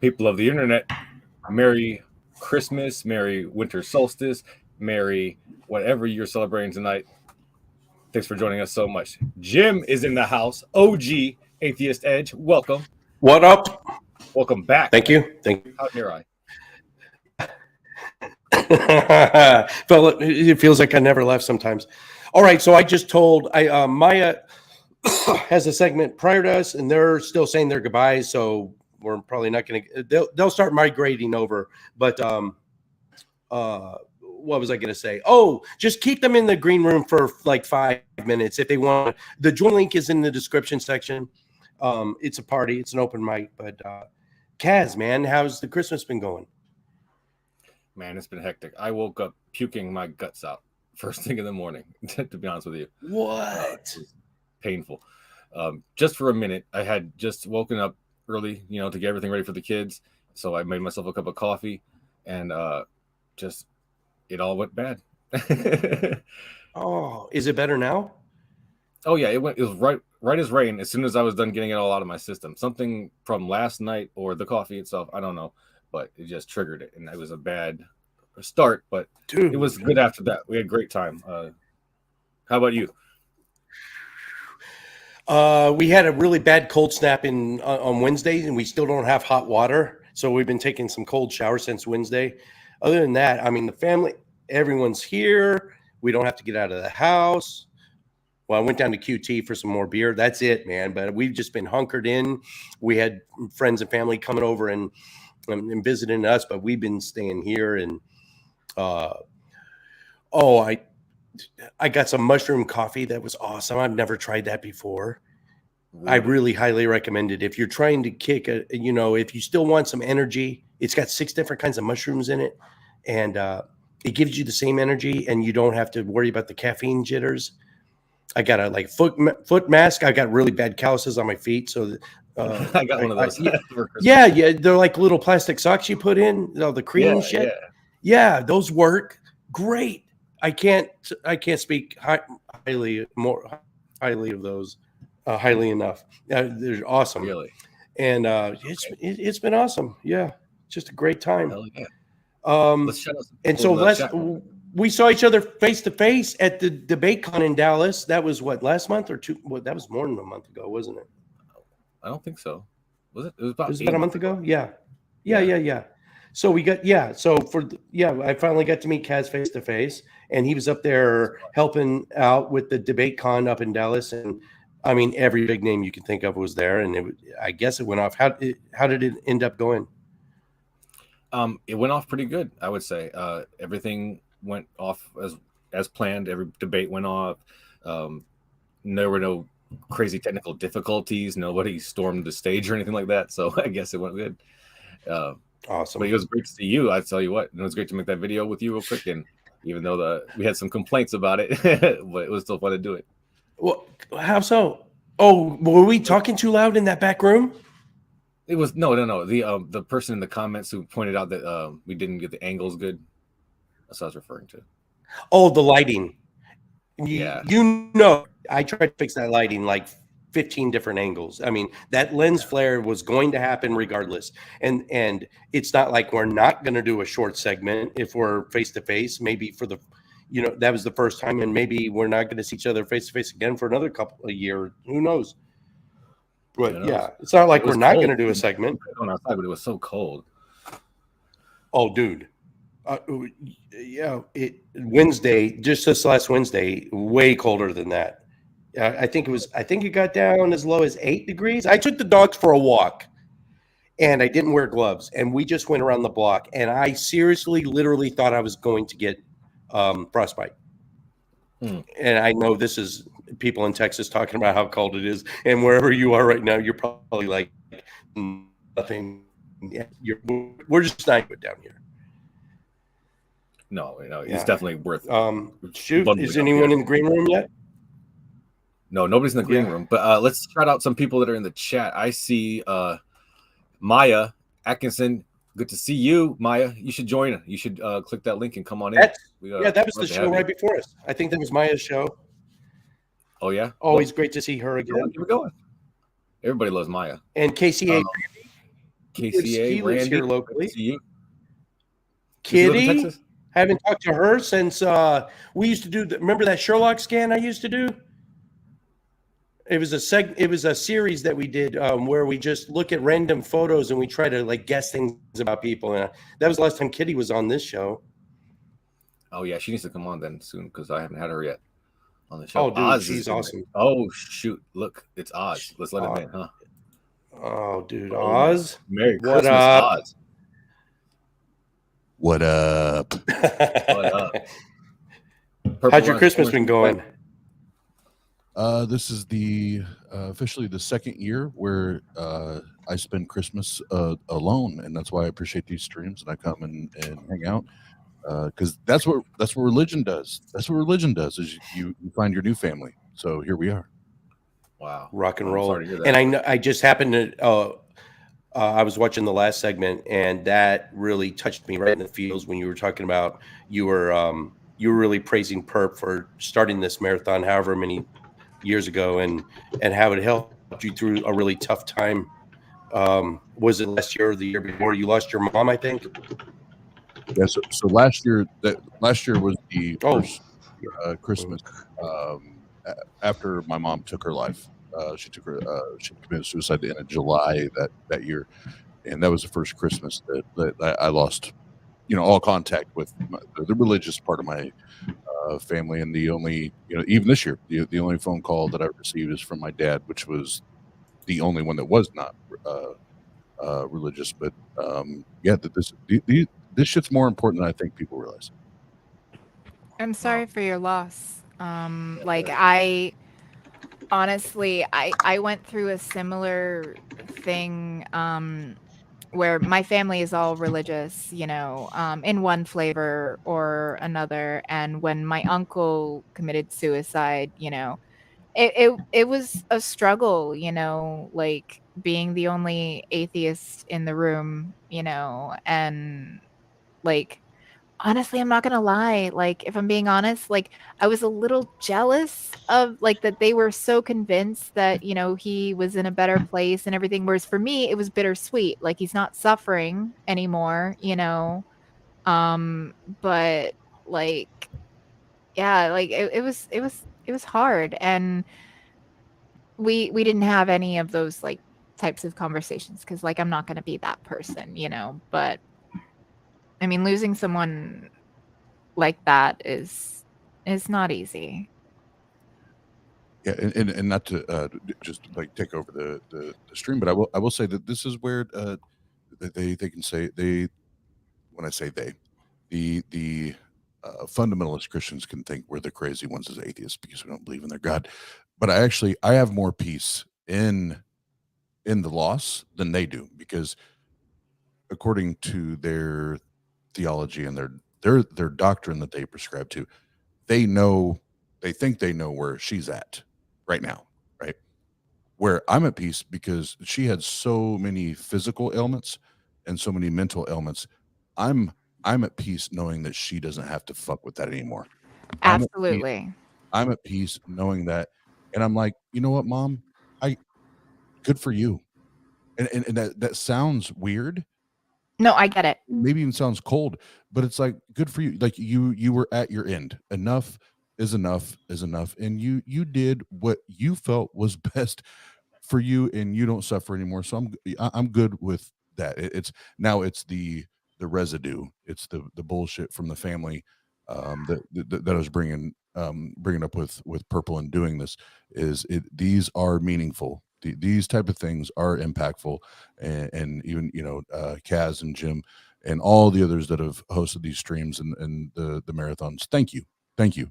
people of the internet, Merry Christmas, Merry Winter Solstice, Merry whatever you're celebrating tonight. Thanks for joining us so much. Jim is in the house. OG Atheist Edge. Welcome. What up? Welcome back. Thank you. Thank you. How dare I? It feels like I never left sometimes. All right, so I just told Maya has a segment prior to us, and they're still saying their goodbyes, so we're probably not going to. They'll start migrating over. But what was I going to say? Oh, just keep them in the green room for like 5 minutes if they want. The join link is in the description section. It's a party. It's an open mic. But Kaz, man, how's the Christmas been going? Man, it's been hectic. I woke up puking my guts out first thing in the morning, to be honest with you. What? Painful. Just for a minute, I had just woken up early, to get everything ready for the kids. So I made myself a cup of coffee, and just it all went bad. Oh, is it better now? Oh yeah, it was right as rain. As soon as I was done getting it all out of my system, something from last night or the coffee itself, I don't know, but it just triggered it, and it was a bad start. But dude, it was good after that. We had a great time. How about you? We had a really bad cold snap on Wednesday, and we still don't have hot water. So we've been taking some cold showers since Wednesday. Other than that, I mean, the family, everyone's here. We don't have to get out of the house. Well, I went down to QT for some more beer. That's it, man. But we've just been hunkered in. We had friends and family coming over and visiting us, but we've been staying here. And I got some mushroom coffee that was awesome. I've never tried that before. Really? I really highly recommend it. If you're trying to kick if you still want some energy, it's got 6 different kinds of mushrooms in it, and it gives you the same energy, and you don't have to worry about the caffeine jitters. I got a foot mask. I got really bad calluses on my feet, so I got one of those. Yeah, they're like little plastic socks you put in, the cream shit. Yeah, those work great. I can't speak highly of those highly enough. They're awesome, really, and it's been awesome. Yeah, just a great time. Hell yeah. And so we saw each other face to face at the debate con in Dallas. That was what, last month or two? Well, that was more than a month ago, wasn't it? I don't think so. Was it? It was about a month ago. Yeah. So I finally got to meet Kaz face to face, and he was up there helping out with the debate con up in Dallas. And I mean, every big name you can think of was there, and I guess it went off. How did it end up going? It went off pretty good, I would say. Everything went off as planned. Every debate went off. There were no crazy technical difficulties. Nobody stormed the stage or anything like that. So I guess it went good. Awesome. But it was great to see you. I tell you what, it was great to make that video with you real quick. And even though we had some complaints about it, but it was still fun to do it. Well, how so? Oh, were we talking too loud in that back room? It was no. The person in the comments who pointed out that we didn't get the angles good. That's what I was referring to. Oh, the lighting. Yeah. I tried to fix that lighting like 15 different angles. I mean, that lens flare was going to happen regardless. And it's not like we're not going to do a short segment if we're face to face. Maybe for that was the first time, and maybe we're not going to see each other face to face again for another couple of years. Who knows? But yeah, it's not like we're not going to do a segment. Going outside, but it was so cold. Oh, dude. Wednesday, just this last Wednesday, way colder than that. I think it got down as low as 8 degrees. I took the dogs for a walk, and I didn't wear gloves, and we just went around the block, and I seriously, literally thought I was going to get frostbite. And I know this is people in Texas talking about how cold it is, and wherever you are right now, you're probably like nothing. Yeah, we're just not good down here. No, it's definitely worth. Is anyone in the green room yet? No, nobody's in the green room. But let's shout out some people that are in the chat. I see Maya Adkisson. Good to see you, Maya. You should join. You should click that link and come on in. That was the show right before us. I think that was Maya's show. Oh, yeah? Always great to see her again. Keep it going. Everybody loves Maya. And KCA. KCA, He lives Randy, here locally. see you. Does he live in Kitty, Texas? haven't talked to her since we used to do. Remember that Sherlock scan I used to do? It was a series that we did where we just look at random photos and we try to like guess things about people. And that was the last time Kitty was on this show. Oh yeah, she needs to come on then soon because I haven't had her yet on the show. Oh, dude, Oz she's awesome. Oh shoot, look, it's Oz. Let's let him in, huh? Oh, dude, Oh, Oz, Merry what Christmas, up? Oz. What up? What up? How's your Christmas been going? This is the officially the second year where I spend Christmas alone, and that's why I appreciate these streams and I come and hang out because that's what religion does. That's what religion does is you find your new family. So here we are. Wow, rock and I'm roll. sorry to hear that. And I know I just happened to. I was watching the last segment, and that really touched me right in the feels when you were talking about you were really praising Perp for starting this marathon, however many years ago, and how it helped you through a really tough time. Was it last year or the year before? You lost your mom, I think. Yeah. So last year was the first Christmas after my mom took her life. She committed suicide at the end of July that year, and that was the first Christmas that I lost, all contact with the religious part of my family. And the only, even this year, the only phone call that I received is from my dad, which was the only one that was not religious. But yeah, this shit's more important than I think people realize. I'm sorry for your loss. I honestly, I went through a similar thing where my family is all religious, in one flavor or another. And when my uncle committed suicide, it was a struggle, like being the only atheist in the room, and like honestly, I'm not gonna lie, like, if I'm being honest, like, I was a little jealous of, like, that they were so convinced that, he was in a better place and everything, whereas for me, it was bittersweet, like, he's not suffering anymore, but, like, yeah, like, it was hard, and we didn't have any of those, like, types of conversations because, like, I'm not gonna be that person, but, I mean, losing someone like that is not easy. Yeah, and not to just like take over the stream, but I will say that this is where they can say when I say the fundamentalist Christians can think we're the crazy ones as atheists because we don't believe in their God, but I have more peace in the loss than they do because according to their theology and their doctrine that they prescribe to, they think they know where she's at right now, right? Where I'm at peace because she had so many physical ailments and so many mental ailments. I'm at peace knowing that she doesn't have to fuck with that anymore. Absolutely. I'm at peace knowing that, and I'm like, you know what, Mom, good for you. And that sounds weird. No, I get it. Maybe even sounds cold, but it's like good for you. Like you were at your end. Enough is enough, and you did what you felt was best for you, and you don't suffer anymore. So I'm good with that. It's the residue. It's the bullshit from the family that I was bringing up with Purple and doing this. These are meaningful. These type of things are impactful, and even Kaz and Jim and all the others that have hosted these streams and the marathons. Thank you,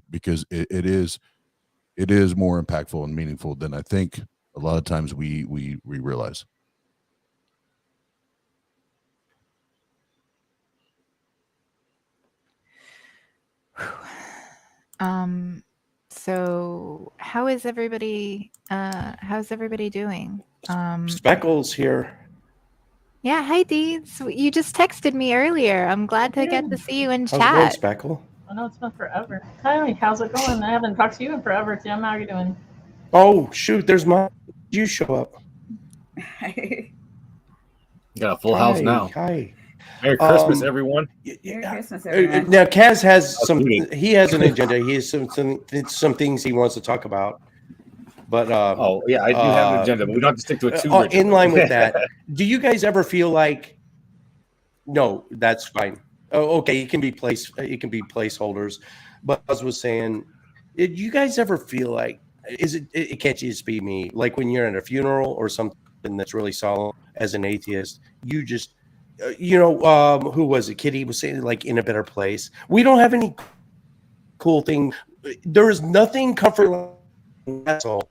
because it is more impactful and meaningful than I think a lot of times we realize. So how's everybody doing? Speckles here. Yeah, hi Dee. So you just texted me earlier. I'm glad to get to see you in How's it going, chat. Speckle? I know it's been forever. Hi, how's it going? I haven't talked to you in forever, Tim. How are you doing? Oh shoot, there's my. You show up. You got a full house now. Hi. Merry Christmas, everyone. Merry Christmas, everyone. Now, Kaz has some. muted. He has an agenda. He has some things he wants to talk about. But Oh yeah, I do have an agenda, but we don't have to stick to it too much. in line with that, do you guys ever feel like? No, that's fine. Oh, okay, it can be placeholders. But Buzz was saying, did you guys ever feel like? It can't just be me. Like when you're at a funeral or something that's really solemn as an atheist, you just, who was it? Kitty was saying like in a better place. We don't have any cool thing. There is nothing comforting. That's all.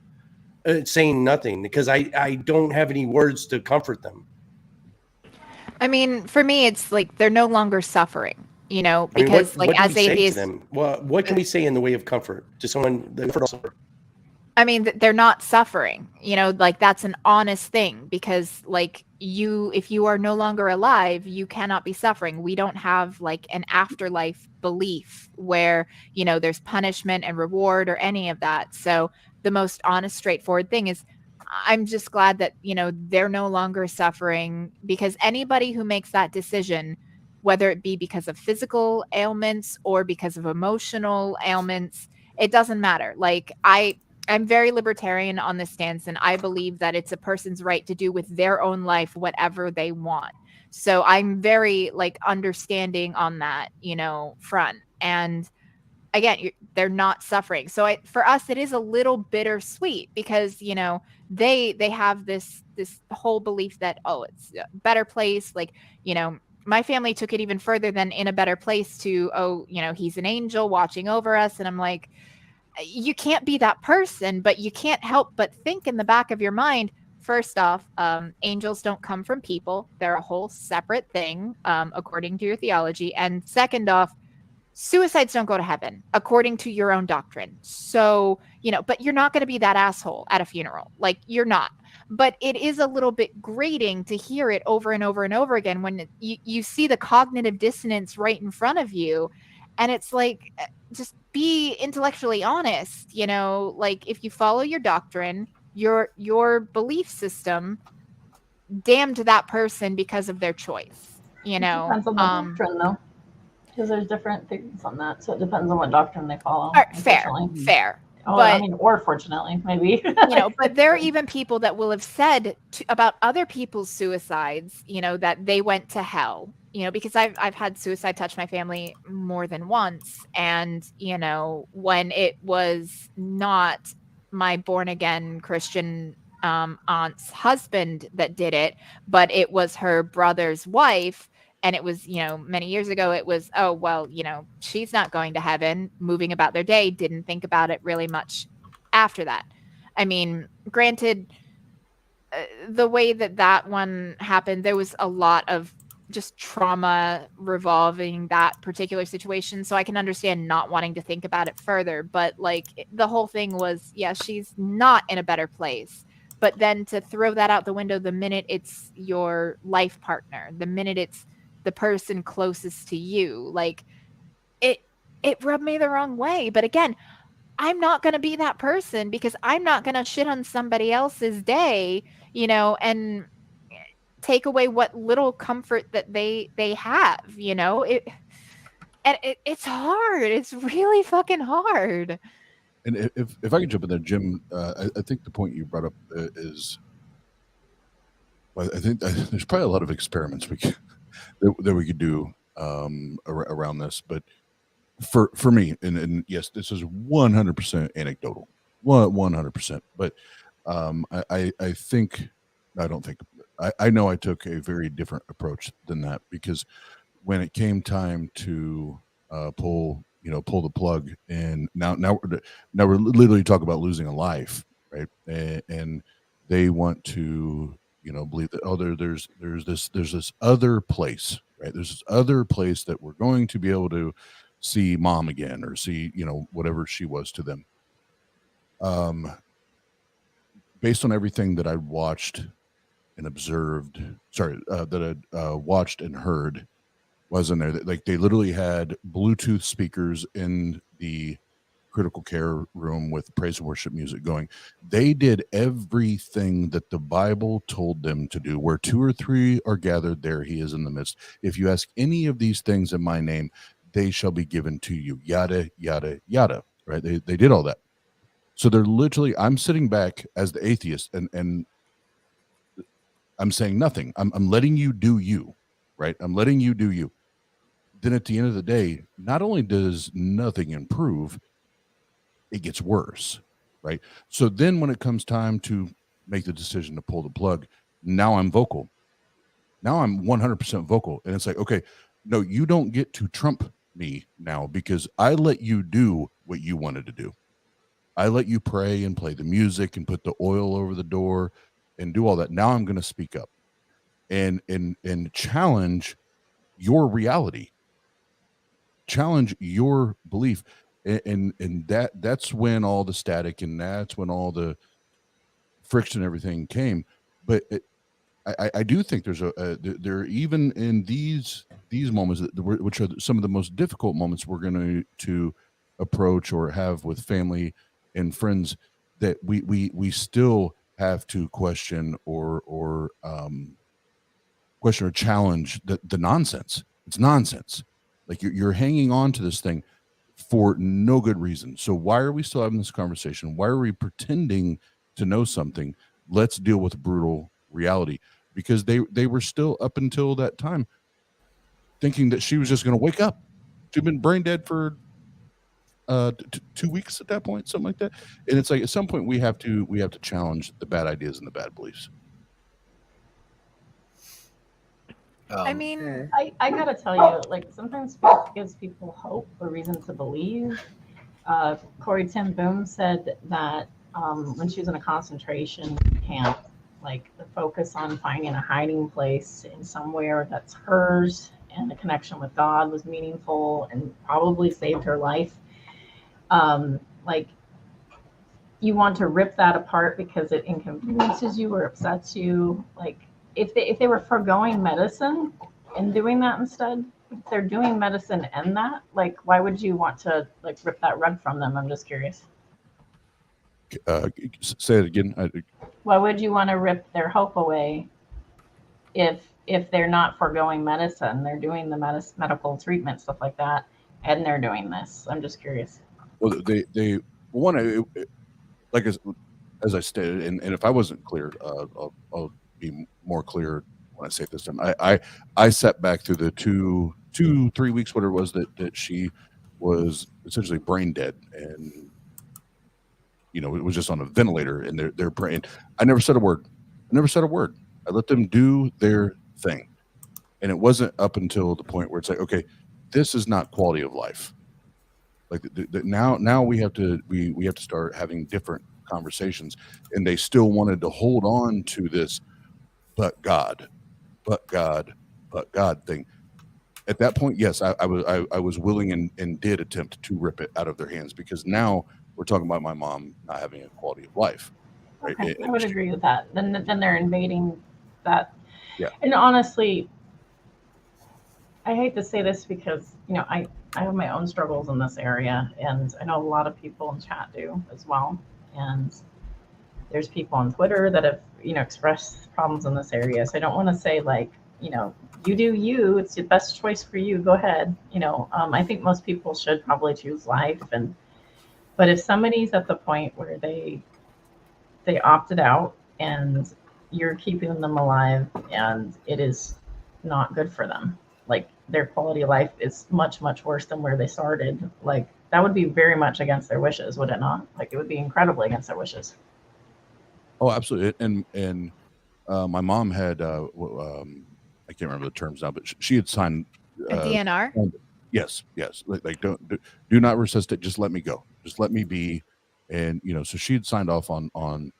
Saying nothing because I don't have any words to comfort them. I mean, for me, it's like they're no longer suffering, because what as atheists, what can we say in the way of comfort to someone? I mean, they're not suffering, like that's an honest thing because like if you are no longer alive, you cannot be suffering. We don't have like an afterlife belief where, there's punishment and reward or any of that. So the most honest, straightforward thing is I'm just glad that, they're no longer suffering because anybody who makes that decision, whether it be because of physical ailments or because of emotional ailments, it doesn't matter. Like I'm very libertarian on this stance, and I believe that it's a person's right to do with their own life whatever they want. So I'm very like understanding on that, front. And again, they're not suffering. So for us, it is a little bittersweet because, they have this whole belief that, it's a better place. Like, my family took it even further than in a better place to, he's an angel watching over us. And I'm like, you can't be that person, but you can't help but think in the back of your mind, first off, angels don't come from people. They're a whole separate thing, according to your theology. And second off, suicides don't go to heaven, according to your own doctrine. So, but you're not going to be that asshole at a funeral. Like, you're not. But it is a little bit grating to hear it over and over and over again when you see the cognitive dissonance right in front of you. And it's like, just be intellectually honest, like if you follow your doctrine, your belief system, damned that person because of their choice, Depends on the doctrine, though, because there's different things on that. So it depends on what doctrine they follow. Fair. Oh, but, I mean, or fortunately, maybe. But there are even people that will have said about other people's suicides, that they went to hell, because I've had suicide touch my family more than once. And, when it was not my born again Christian aunt's husband that did it, but it was her brother's wife. And it was, many years ago, it was, she's not going to heaven, moving about their day, didn't think about it really much after that. I mean, granted, the way that one happened, there was a lot of just trauma revolving that particular situation. So I can understand not wanting to think about it further. But like the whole thing was, she's not in a better place. But then to throw that out the window the minute it's your life partner, the minute it's the person closest to you, like it rubbed me the wrong way. But again, I'm not going to be that person because I'm not going to shit on somebody else's day, and take away what little comfort that they have, it's hard. It's really fucking hard. And if I can jump in there, Jim, I think the point you brought up is, well, I think there's probably a lot of experiments that we could do around this. But for me, and yes, this is 100% anecdotal, 100%. But I know I took a very different approach than that, because when it came time to pull the plug, and now we're literally talking about losing a life, right? And they want to believe that there's this other place, right? There's this other place that we're going to be able to see mom again, or see whatever she was to them. Based on everything that I watched and observed, that I watched and heard, wasn't there, that like they literally had Bluetooth speakers in the critical care room with praise and worship music going. They did everything that the Bible told them to do. Where 2 or 3 are gathered, there he is in the midst. If you ask any of these things in my name, they shall be given to you. Yada, yada, yada. Right? They did all that. So they're literally, I'm sitting back as the atheist and I'm saying nothing. I'm letting you do you, right? I'm letting you do you. Then at the end of the day, not only does nothing improve, it gets worse, right? So then when it comes time to make the decision to pull the plug, now I'm vocal. Now I'm 100% vocal. And it's like, okay, no, you don't get to trump me now because I let you do what you wanted to do. I let you pray and play the music and put the oil over the door and do all that. Now I'm going to speak up and challenge your reality, challenge your belief. And that's when all the static and that's when all the friction and everything came. But I do think there's there even in these moments, which are some of the most difficult moments we're going to approach or have with family and friends, that we still have to question or challenge the nonsense. It's nonsense. Like you're hanging on to this thing for no good reason. So why are we still having this conversation? Why are we pretending to know something? Let's deal with brutal reality, because they were still up until that time thinking that she was just going to wake up. She'd been brain dead for 2 weeks at that point, something like that. And it's like at some point we have to challenge the bad ideas and the bad beliefs. I mean, I gotta tell you, like, sometimes faith gives people hope or reason to believe. Corey Ten Boom said that when she was in a concentration camp, like the focus on finding a hiding place in somewhere that's hers and the connection with God was meaningful and probably saved her life. Like, you want to rip that apart because it inconveniences you or upsets you. Like, if they were foregoing medicine and doing that instead, if they're doing medicine and that, like, why would you want to like rip that rug from them? I'm just curious. Say it again. Why would you want to rip their hope away if they're not foregoing medicine, they're doing the medical treatment, stuff like that, and they're doing this? I'm just curious. Well, they want to, like as I stated, and if I wasn't clear, I'll be more clear when I say it this time. I sat back through the 2-3 weeks, whatever it was, that she was essentially brain dead, and it was just on a ventilator, and they're praying. I never said a word. I let them do their thing, and it wasn't up until the point where it's like, okay, this is not quality of life. Like now we have to start having different conversations, and they still wanted to hold on to this but God thing. At that point, yes, I was willing and did attempt to rip it out of their hands, because now we're talking about my mom not having a quality of life. Right? Okay, I would agree with that. Then they're invading that. Yeah. And honestly, I hate to say this because I have my own struggles in this area, and I know a lot of people in chat do as well. And there's people on Twitter that have expressed problems in this area. So I don't want to say like you do you. It's the best choice for you. Go ahead. I think most people should probably choose life, but if somebody's at the point where they opted out and you're keeping them alive and it is not good for them, like their quality of life is much, much worse than where they started, like that would be very much against their wishes, would it not? Like it would be incredibly against their wishes. Oh, absolutely. And my mom had I can't remember the terms now, but she had signed a DNR. Yes. Like do not resist it. Just let me go. Just let me be. And so she had signed off on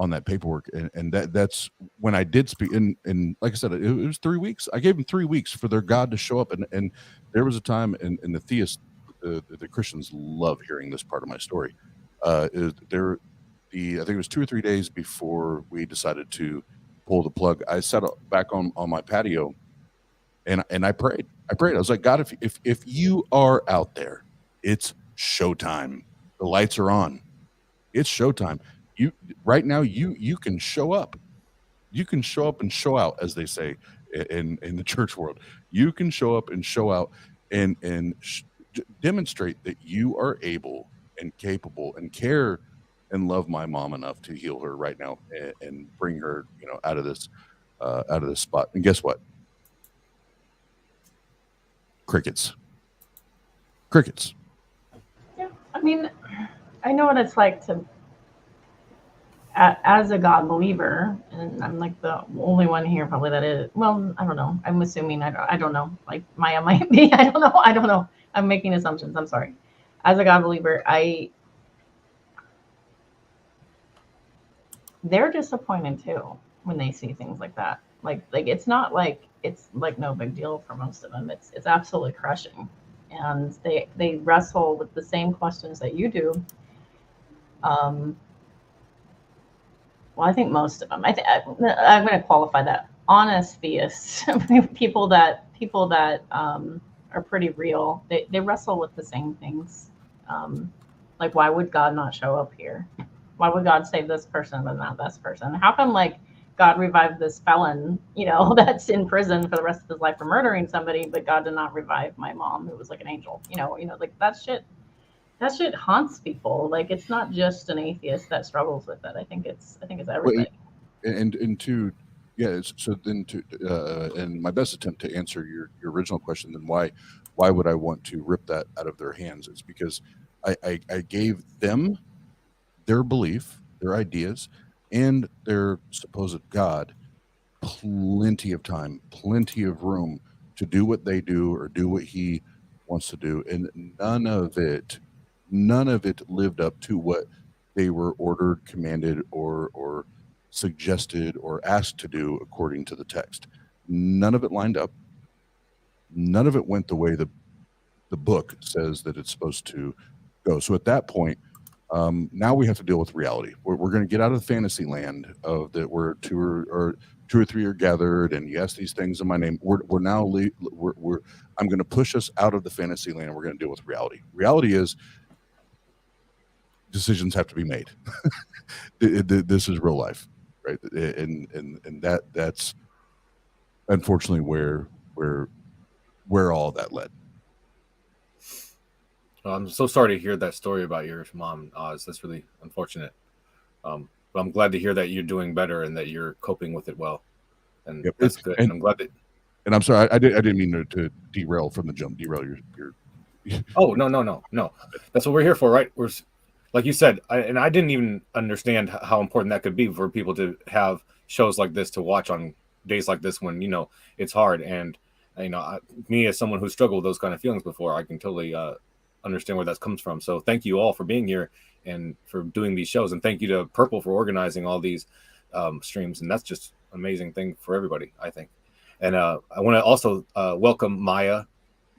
that paperwork, and that's when I did speak. And like I said, it was 3 weeks. I gave them 3 weeks for their God to show up, and there was a time, and the theists, the Christians love hearing this part of my story. I think it was 2 or 3 days before we decided to pull the plug. I sat back on my patio, and I prayed. I was like, God, if you are out there, it's showtime. The lights are on. It's showtime. You right now, you can show up. You can show up and show out, as they say in the church world. You can show up and show out and demonstrate that you are able and capable and care and love my mom enough to heal her right now and bring her, out of this spot. And guess what? Crickets. Yeah, I mean, I know what it's like to, as a God believer, and I'm like the only one here probably that is. Well, I don't know. I'm assuming. I don't know. Like Maya might be. I don't know. I'm making assumptions. I'm sorry. As a God believer, they're disappointed too when they see things like that. Like it's not like it's like no big deal for most of them. It's absolutely crushing, and they wrestle with the same questions that you do. Well, I think most of them. I'm going to qualify that. Honest theists, people that are pretty real. They wrestle with the same things. Like, why would God not show up here? Why would God save this person but not this person? How come God revived this felon, that's in prison for the rest of his life for murdering somebody, but God did not revive my mom, who was like an angel? Like that shit haunts people. Like, it's not just an atheist that struggles with it. I think it's everybody. And to and my best attempt to answer your original question, then why would I want to rip that out of their hands? It's because I gave them their belief, their ideas, and their supposed God plenty of time, plenty of room to do what they do or do what he wants to do, and none of it lived up to what they were ordered, commanded, or suggested or asked to do according to the text. None of it lined up. None of it went the way the book says that it's supposed to go. So at that point, now we have to deal with reality. We're going to get out of the fantasy land of that where two or three are gathered and you ask these things in my name. I'm going to push us out of the fantasy land and we're going to deal with reality. Reality is decisions have to be made. This is real life, right? And that's unfortunately where all that led. I'm so sorry to hear that story about your mom, Oz. That's really unfortunate. But I'm glad to hear that you're doing better and that you're coping with it well. And Yep. that's good. And I'm glad that. And I'm sorry, I didn't mean to derail from the jump. Derail your. Oh, no. That's what we're here for, right? We're, like you said, I didn't even understand how important that could be for people to have shows like this to watch on days like this when it's hard. And me as someone who struggled with those kind of feelings before, I can totally understand where that comes from. So thank you all for being here and for doing these shows, and thank you to Purple for organizing all these streams. And that's just an amazing thing for everybody, I think. And I want to also welcome Maya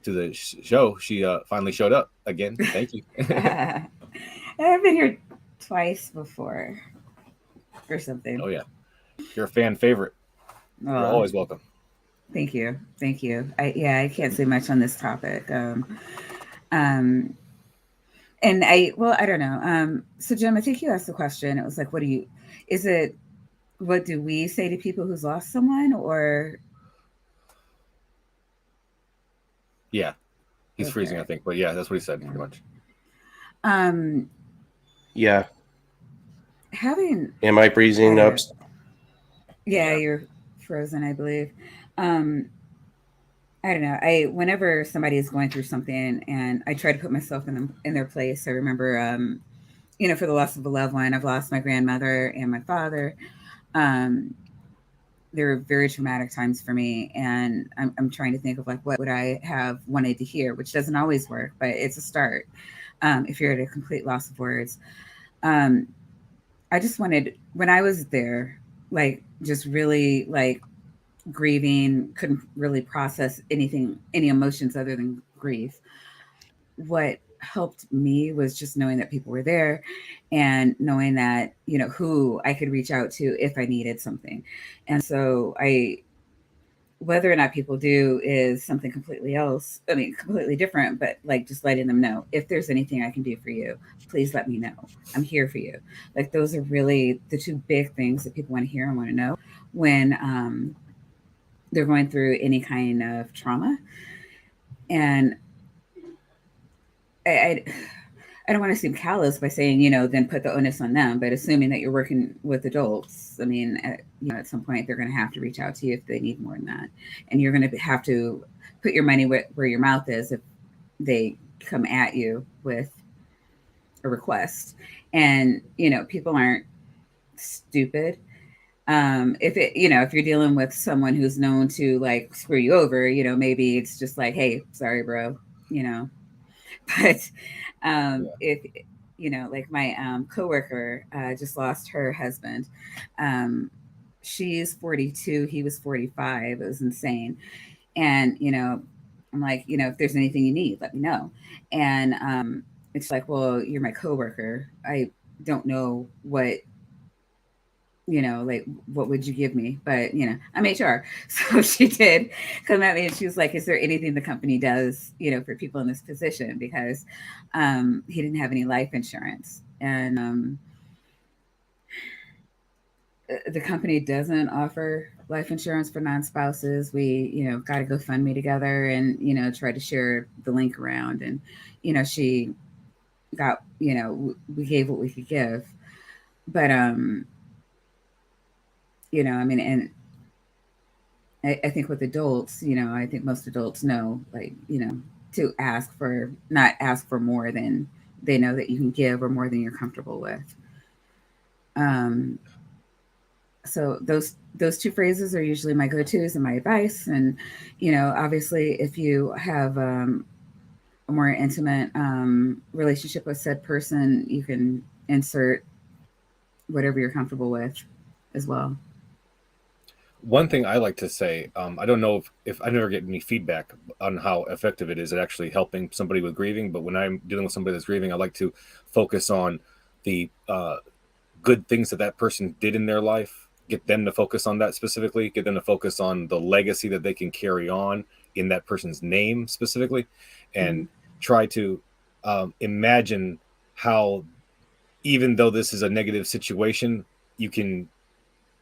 to the show. She finally showed up again. Thank you. I've been here twice before or something. Oh yeah, you're a fan favorite. You're always welcome. Thank you. I can't say much on this topic. And I don't know. So Jim, I think you asked the question. It was like, what do we say to people who's lost someone, or? Yeah, he's freezing, I think, but yeah, that's what he said pretty much. Yeah. Am I freezing up? Yeah, you're frozen, I believe. I don't know. Whenever somebody is going through something, and I try to put myself in their place. I remember, for the loss of a loved one, I've lost my grandmother and my father. They were very traumatic times for me, and I'm trying to think of what would I have wanted to hear, which doesn't always work, but it's a start. If you're at a complete loss of words, I just wanted, when I was there, just really grieving, couldn't really process any emotions other than grief. What helped me was just knowing that people were there and knowing that, who I could reach out to if I needed something. And so I whether or not people do is something completely else. I mean, completely different, but like just letting them know, if there's anything I can do for you, please let me know. I'm here for you. Like those are really the two big things that people want to hear and want to know when they're going through any kind of trauma. And I don't want to seem callous by saying, then put the onus on them, but assuming that you're working with adults, I mean, at some point they're going to have to reach out to you if they need more than that. And you're going to have to put your money where your mouth is if they come at you with a request. And, people aren't stupid. If you're dealing with someone who's known to like screw you over, maybe it's just like, hey, sorry, bro, but if like my coworker just lost her husband. She's 42, he was 45. It was insane. And I'm like, if there's anything you need, let me know. And it's like, well, you're my coworker, I don't know what like what would you give me? But I'm HR. So she did come at me and she was like, is there anything the company does, for people in this position? Because he didn't have any life insurance. And the company doesn't offer life insurance for non-spouses. We, got to go fund me together and, try to share the link around. And, she got, we gave what we could give. But I mean, and I think with adults, I think most adults know, like, to not ask for more than they know that you can give or more than you're comfortable with. So those two phrases are usually my go-tos and my advice. And, obviously if you have a more intimate relationship with said person, you can insert whatever you're comfortable with as well. One thing I like to say, I don't know if I never get any feedback on how effective it is at actually helping somebody with grieving, but when I'm dealing with somebody that's grieving, I like to focus on the good things that person did in their life, get them to focus on that specifically, get them to focus on the legacy that they can carry on in that person's name specifically, and try to imagine how, even though this is a negative situation, you can,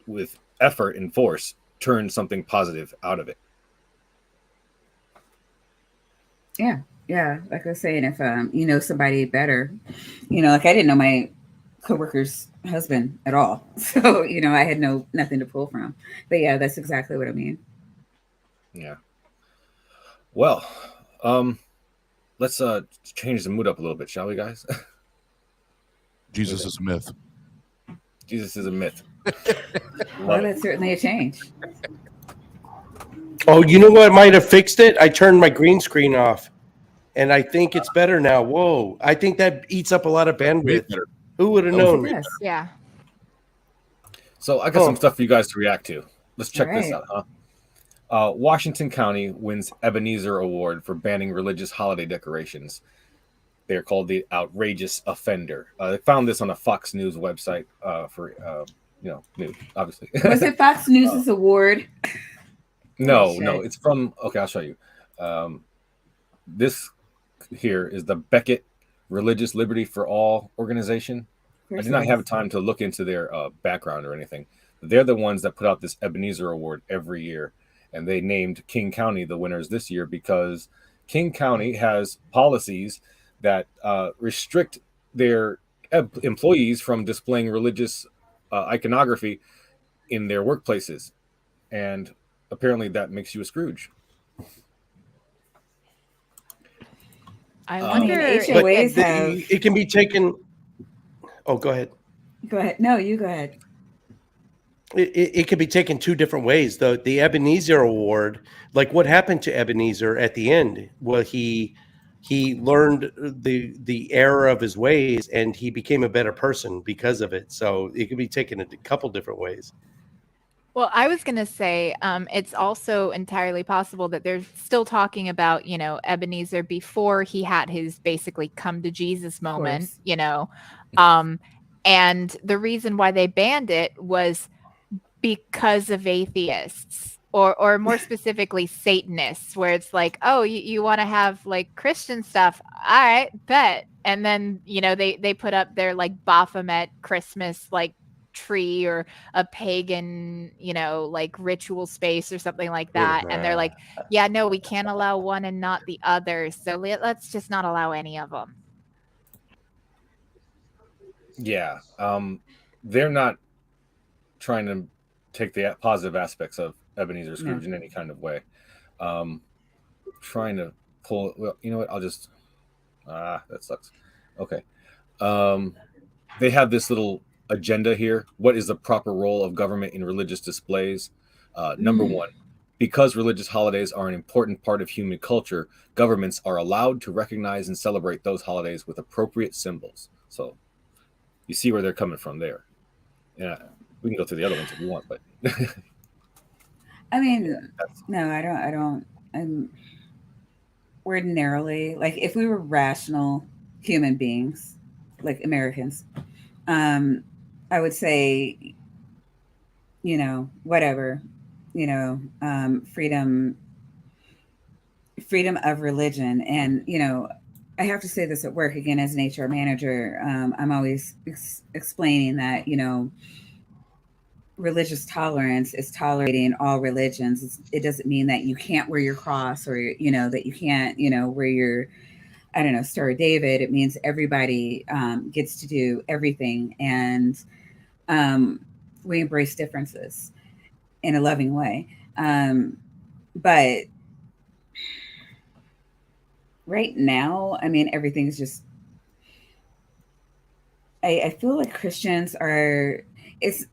with effort and force, turn something positive out of it. Yeah. Like I was saying, if somebody better, like I didn't know my coworker's husband at all, so I had nothing to pull from. But yeah, that's exactly what I mean. Yeah. Well, let's change the mood up a little bit, shall we, guys? Jesus is a myth. Jesus is a myth. Well, that's certainly a change. Oh, you know what might have fixed it? I turned my green screen off, and I think it's better now. Whoa. I think that eats up a lot of bandwidth. Who would have known? Yes. Yeah. So I got some stuff for you guys to react to. Let's check this Right. out, huh? Washington County wins Ebenezer Award for banning religious holiday decorations. They're called the outrageous offender. They found this on a Fox News website for news, obviously. Was it Fox News' award? No, it's from. Okay, I'll show you. This here is the Beckett Religious Liberty for All organization. I did not have time to look into their background or anything. They're the ones that put out this Ebenezer Award every year, and they named King County the winners this year because King County has policies that restrict their employees from displaying religious iconography in their workplaces, and apparently that makes you a Scrooge. I wonder. HOAs have. It can be taken. Oh, go ahead. Go ahead. No, you go ahead. It could be taken two different ways. The Ebenezer Award, like what happened to Ebenezer at the end? Well, he learned the error of his ways, and he became a better person because of it. So it could be taken a couple different ways. Well, I was going to say it's also entirely possible that they're still talking about, Ebenezer before he had his basically come to Jesus moment, and the reason why they banned it was because of atheists. or more specifically Satanists, where it's like, oh, you want to have like Christian stuff, all right, bet. And then they put up their like Baphomet Christmas like tree or a pagan like ritual space or something like that, and they're like, yeah, no, we can't allow one and not the other, so let's just not allow any of them. Yeah, they're not trying to take the positive aspects of Ebenezer Scrooge in any kind of way. Trying to pull. Well, you know what? I'll just. That sucks. Okay. They have this little agenda here. What is the proper role of government in religious displays? Number one, because religious holidays are an important part of human culture, governments are allowed to recognize and celebrate those holidays with appropriate symbols. So you see where they're coming from there. Yeah, we can go through the other ones if you want, but I mean, no, I don't. I'm ordinarily, like, if we were rational human beings, like Americans, I would say, whatever, freedom of religion. And, I have to say this at work again, as an HR manager, I'm always explaining that, religious tolerance is tolerating all religions. It doesn't mean that you can't wear your cross, or, that you can't, wear your, I don't know, Star of David. It means everybody gets to do everything. And we embrace differences in a loving way. But right now, I mean, everything's just, I feel like Christians are, it's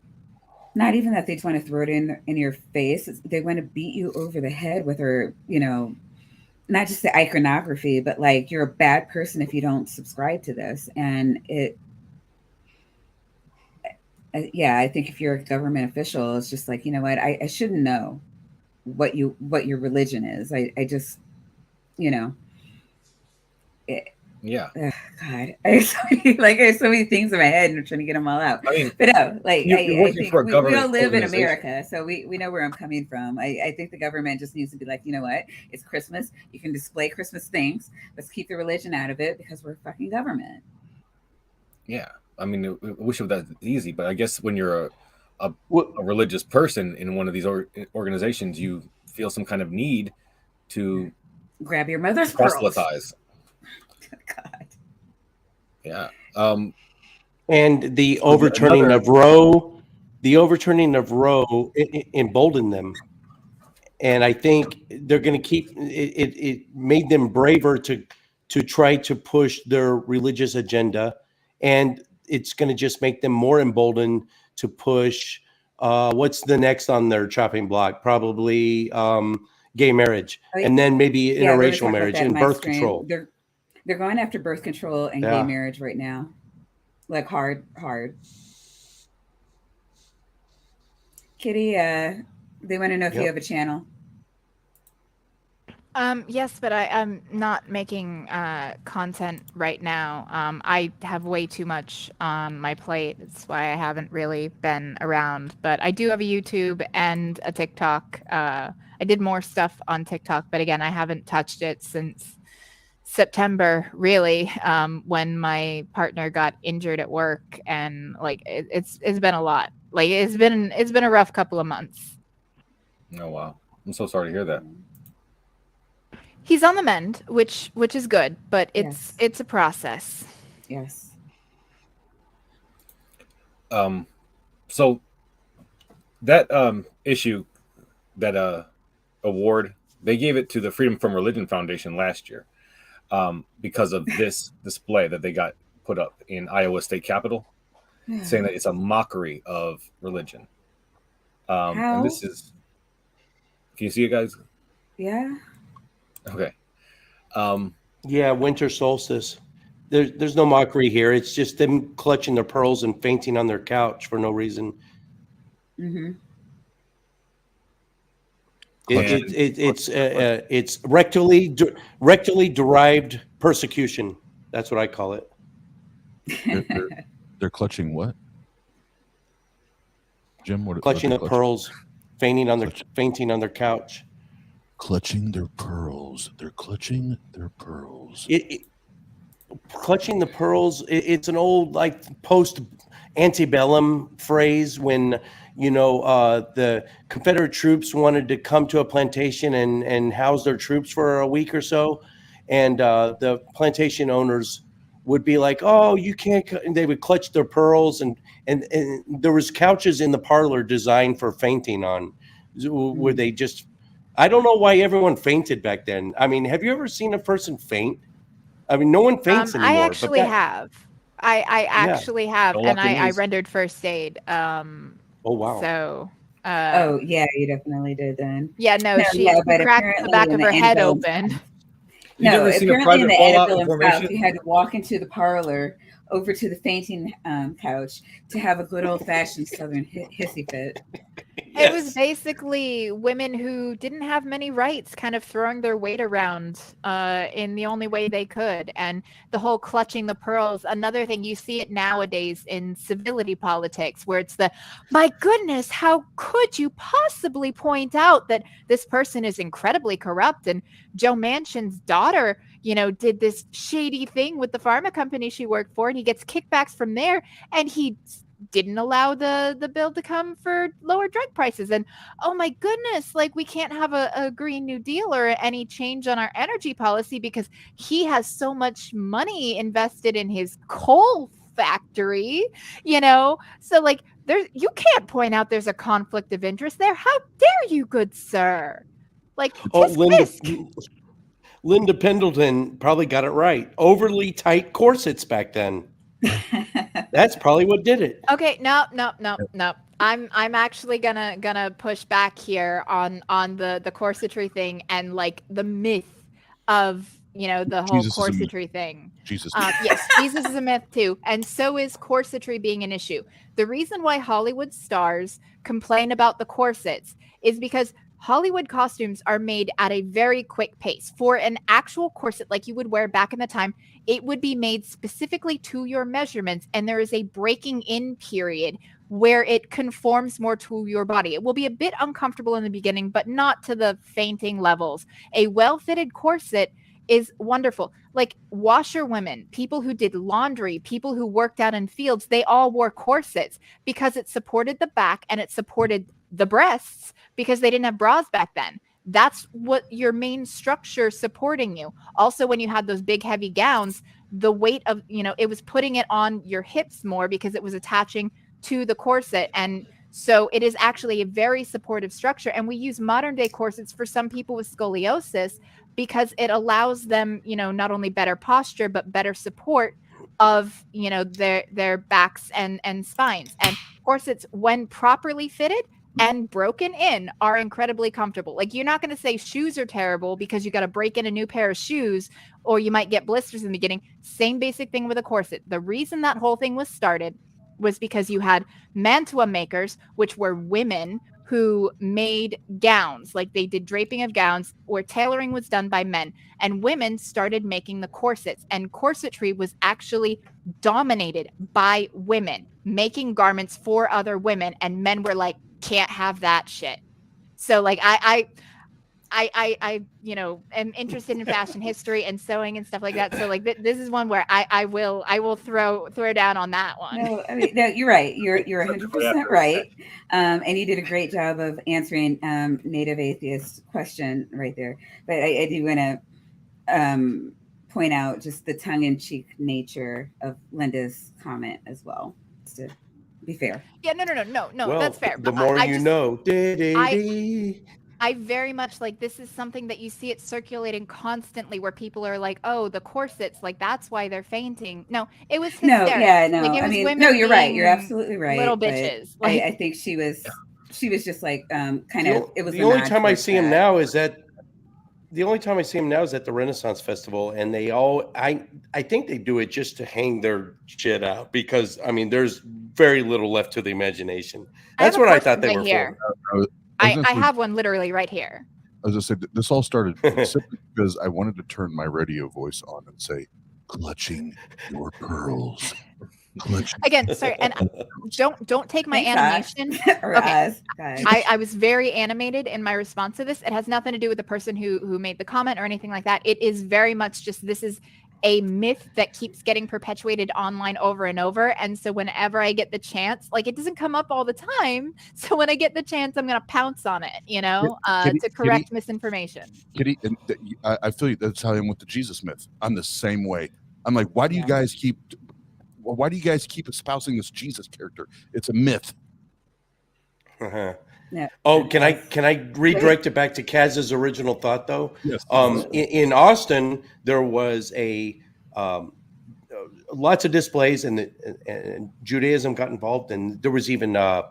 not even that they just want to throw it in your face. They want to beat you over the head with her, not just the iconography, but like, you're a bad person if you don't subscribe to this. And I think if you're a government official, it's just like, you know what, I shouldn't know what your religion is. I just, yeah. God, I have so many things in my head, and I'm trying to get them all out. I mean, but no, like, I think we all live in America, so we know where I'm coming from. I think the government just needs to be like, you know what? It's Christmas. You can display Christmas things. Let's keep the religion out of it, because we're a fucking government. Yeah, I mean, I wish it was that easy, but I guess when you're a religious person in one of these organizations, you feel some kind of need to grab your mother's proselytize. God. Yeah. And the overturning of Roe emboldened them. And I think they're going to keep it. It made them braver to try to push their religious agenda. And it's going to just make them more emboldened to push what's the next on their chopping block? Probably gay marriage. And then maybe interracial marriage and birth control. They're going after birth control and gay marriage right now. Like hard. Kitty, they want to know if you have a channel. Yes, but I'm not making content right now. I have way too much on my plate. That's why I haven't really been around. But I do have a YouTube and a TikTok. I did more stuff on TikTok, but again, I haven't touched it since September, really, when my partner got injured at work, and like it's been a lot. Like it's been a rough couple of months. Oh wow, I'm so sorry to hear that. He's on the mend, which is good, but it's a process. Yes. So that issue, that award, they gave it to the Freedom from Religion Foundation last year, because of this display that they got put up in Iowa State Capitol, saying that it's a mockery of religion. And this is, can you see it, guys? Yeah. Okay. Winter solstice. There's no mockery here. It's just them clutching their pearls and fainting on their couch for no reason. Mm-hmm. It's rectally derived persecution. That's what I call it. They're clutching what? Jim, clutching the pearls. fainting on their couch. Clutching their pearls. They're clutching their pearls. Clutching the pearls. It's an old like post antebellum phrase when the Confederate troops wanted to come to a plantation and house their troops for a week or so, and the plantation owners would be like, "Oh, you can't." And they would clutch their pearls, and there was couches in the parlor designed for fainting on, where they just. I don't know why everyone fainted back then. I mean, have you ever seen a person faint? I mean, no one faints anymore. I actually have. I actually have, Don't and walk your I knees. rendered first aid. Oh wow. So. Oh yeah, you definitely did then. Yeah, no, she but cracked the back of her head open. You No, never seen a apparently in private the fallout antebellum formation? South, you had to walk into the parlor over to the fainting couch to have a good old fashioned Southern hissy fit. It was basically women who didn't have many rights kind of throwing their weight around in the only way they could. And the whole clutching the pearls, another thing, you see it nowadays in civility politics where it's my goodness, how could you possibly point out that this person is incredibly corrupt? And Joe Manchin's daughter, did this shady thing with the pharma company she worked for, and he gets kickbacks from there, and he didn't allow the bill to come for lower drug prices. And oh my goodness, like we can't have a Green New Deal or any change on our energy policy because he has so much money invested in his coal factory, so like you can't point out there's a conflict of interest there. How dare you, good sir? Like, Linda Pendleton probably got it right. Overly tight corsets back then. That's probably what did it. Okay, no. I'm actually gonna push back here on the corsetry thing and like the myth of the whole Jesus is a myth. corsetry thing. Jesus. Yes, Jesus is a myth too, and so is corsetry being an issue. The reason why Hollywood stars complain about the corsets is because Hollywood costumes are made at a very quick pace. For an actual corset like you would wear back in the time, it would be made specifically to your measurements, and there is a breaking in period where it conforms more to your body. It will be a bit uncomfortable in the beginning, but not to the fainting levels. A well-fitted corset is wonderful. Like washerwomen, people who did laundry, people who worked out in fields, they all wore corsets because it supported the back and it supported the breasts because they didn't have bras back then. That's what your main structure supporting you. Also, when you had those big heavy gowns, the weight of, it was putting it on your hips more because it was attaching to the corset. And so it is actually a very supportive structure. And we use modern day corsets for some people with scoliosis because it allows them, not only better posture, but better support of, their backs and spines. And corsets, when properly fitted and broken in, are incredibly comfortable. Like, you're not going to say shoes are terrible because you got to break in a new pair of shoes or you might get blisters in the beginning. Same basic thing with a corset. The reason that whole thing was started was because you had mantua makers, which were women who made gowns, like they did draping of gowns, where tailoring was done by men, and women started making the corsets, and corsetry was actually dominated by women making garments for other women, and men were like, can't have that shit. So like I am interested in fashion history and sewing and stuff like that. So like this is one where I will throw down on that one. No, I mean, no, you're right. You're 100% right. And you did a great job of answering Native Atheist question right there. But I do want to point out just the tongue-in-cheek nature of Linda's comment as well, just to be fair. Yeah, no, Well, that's fair. The more you know. I very much like, this is something that you see it circulating constantly where people are like, oh, the corsets, like that's why they're fainting. No, it was hysterical. No, yeah, no. Like, I mean, no, you're right. You're absolutely right. Little bitches. Like, I think she was just like kind of. It was the only time I see him now is at the Renaissance Festival, and they all. I think they do it just to hang their shit out because I mean, there's very little left to the imagination. That's what I thought they were here. for. I have one literally right here. As I said, this all started simply because I wanted to turn my radio voice on and say, clutching your pearls. Again, sorry, and don't take my Thanks, animation. or Okay. us, guys. I was very animated in my response to this. It has nothing to do with the person who made the comment or anything like that. It is very much just, this is a myth that keeps getting perpetuated online over and over. And so whenever I get the chance, like, it doesn't come up all the time. So when I get the chance, I'm going to pounce on it, to correct misinformation. Kitty, and I feel you. That's how I am with the Jesus myth. I'm the same way. I'm like, why do you guys keep espousing this Jesus character? It's a myth. Uh-huh. Yeah. Oh, can I redirect it back to Kaz's original thought though? Yes. In Austin, there was lots of displays, and Judaism got involved, and there was even a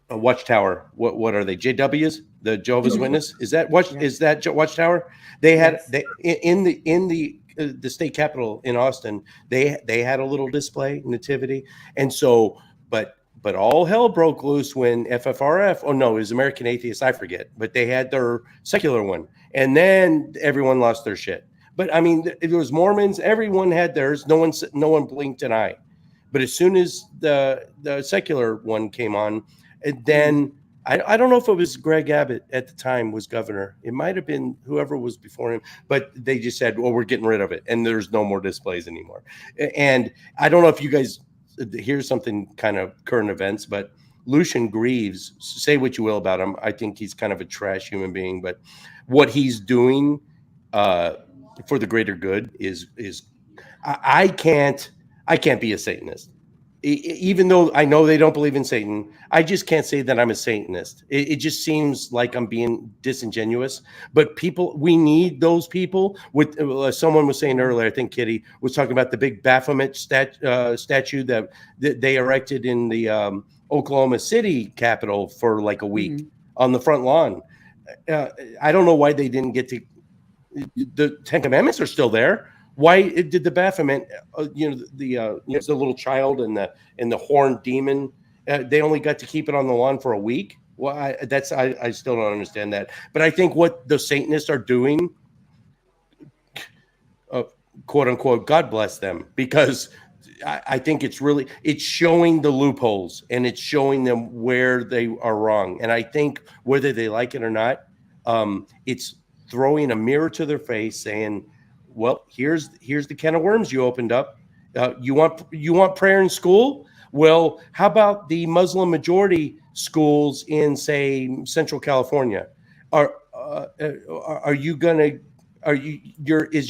Watchtower. What are they? JWs, the Jehovah's Witness? Is that Watchtower? They had in the state capitol in Austin. They had a little display, nativity, and so but all hell broke loose when FFRF, it was American Atheist, I forget, but they had their secular one. And then everyone lost their shit. But I mean, it was Mormons, everyone had theirs. No one blinked an eye. But as soon as the secular one came on, and then I don't know if it was Greg Abbott at the time was governor. It might have been whoever was before him, but they just said, well, we're getting rid of it. And there's no more displays anymore. And I don't know if you guys, here's something kind of current events, but Lucian Greaves, say what you will about him, I think he's kind of a trash human being, but what he's doing for the greater good is I can't be a Satanist. Even though I know they don't believe in Satan, I just can't say that I'm a Satanist. It just seems like I'm being disingenuous. But we need those people. With someone was saying earlier, I think Kitty was talking about the big Baphomet statue that they erected in the Oklahoma City Capitol for like a week on the front lawn. I don't know why they didn't get to. The Ten Commandments are still there. Why did the Baphomet, the little child and the horned demon, they only got to keep it on the lawn for a week? Well, I still don't understand that. But I think what the Satanists are doing, quote unquote, God bless them, because I think it's showing the loopholes and it's showing them where they are wrong. And I think whether they like it or not, it's throwing a mirror to their face saying, well, here's the can of worms you opened up. You want prayer in school? Well, how about the Muslim majority schools in, say, Central California? Is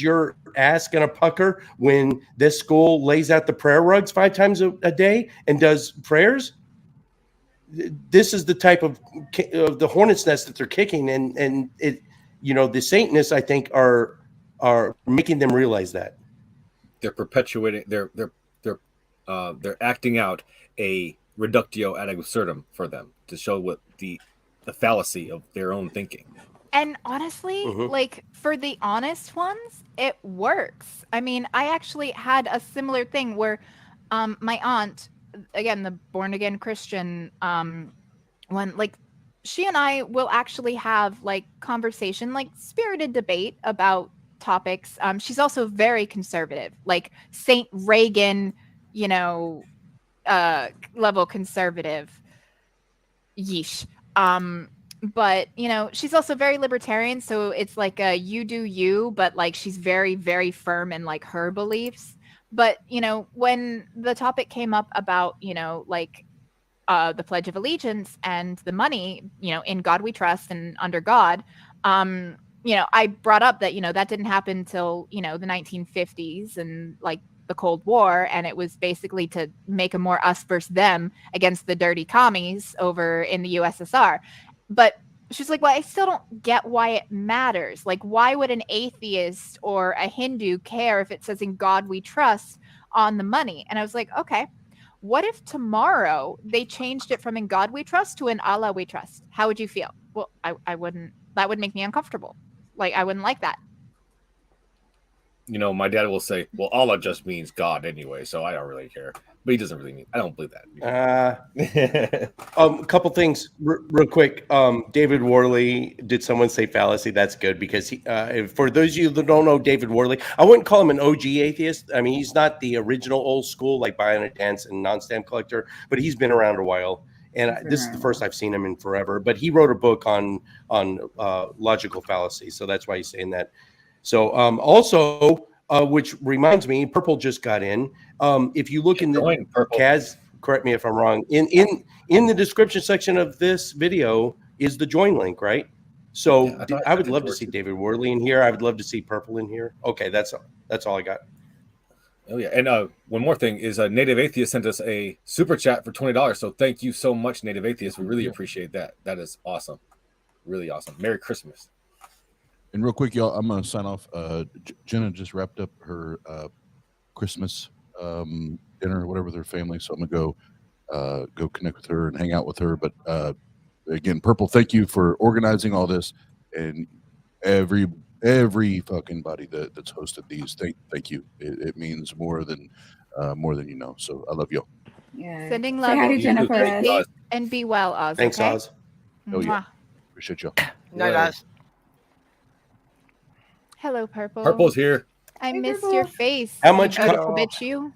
your ass gonna pucker when this school lays out the prayer rugs 5 times a day and does prayers? This is the type of the hornet's nest that they're kicking, and it, the Satanists, I think, are making them realize that they're perpetuating, they're acting out a reductio ad absurdum for them to show what the fallacy of their own thinking. And honestly, like, for the honest ones, it works. I mean, I actually had a similar thing where my aunt, again, the born again Christian one, like, she and I will actually have like conversation, like spirited debate about topics. She's also very conservative, like Saint Reagan, level conservative. Yeesh. But she's also very libertarian, so it's like a you do you, but like she's very, very firm in like her beliefs. But when the topic came up about like the Pledge of Allegiance and the money, in God we trust and under God, I brought up that, that didn't happen till, the 1950s and like the Cold War. And it was basically to make a more us versus them against the dirty commies over in the USSR. But she's like, well, I still don't get why it matters. Like, why would an atheist or a Hindu care if it says in God we trust on the money? And I was like, okay, what if tomorrow they changed it from in God we trust to in Allah we trust? How would you feel? Well, I wouldn't, that would make me uncomfortable. Like, I wouldn't like that. my dad will say, "Well, Allah just means God anyway, so I don't really care." But he doesn't really mean. I don't believe that. A couple things real quick. David Worley, did someone say fallacy? That's good because he, for those of you that don't know David Worley, I wouldn't call him an OG atheist. I mean, he's not the original old school like Bionic Dance and non-stamp collector, but he's been around a while. And this is the first I've seen him in forever. But he wrote a book on logical fallacy, so that's why he's saying that. So also, which reminds me, Purple just got in. If you look in the Kaz, correct me if I'm wrong. In the description section of this video is the join link, right? So yeah, I would love to see David Worley in here. I would love to see Purple in here. Okay, that's all I got. Oh yeah, and one more thing is Native Atheist sent us a super chat for $20. So thank you so much, Native Atheist. We really appreciate that. That is awesome, really awesome. Merry Christmas. And real quick, y'all, I'm gonna sign off. Jenna just wrapped up her Christmas dinner, whatever, with her family. So I'm gonna go connect with her and hang out with her. But again, Purple, thank you for organizing all this, and every fucking body that's hosted these. Thank you. It means more than you know. So I love y'all. Yeah. Sending love. Say hi to Jennifer. And be well, Oz. Thanks, okay? Oz. Oh yeah, appreciate y'all. No, guys. Hello, Purple. Purple's here. I missed your face. How much bitch you?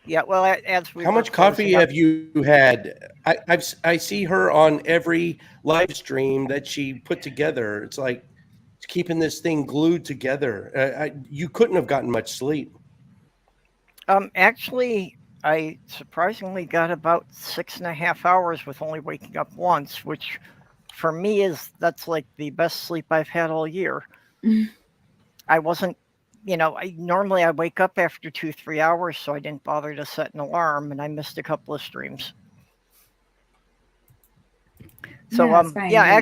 Yeah, well, as we How much coffee have you had? I see her on every live stream that she put together. It's like keeping this thing glued together. You couldn't have gotten much sleep. Actually, I surprisingly got about 6.5 hours with only waking up once, which for me that's like the best sleep I've had all year. I wasn't, normally I wake up after 2-3 hours, so I didn't bother to set an alarm, and I missed a couple of streams. So I'm glad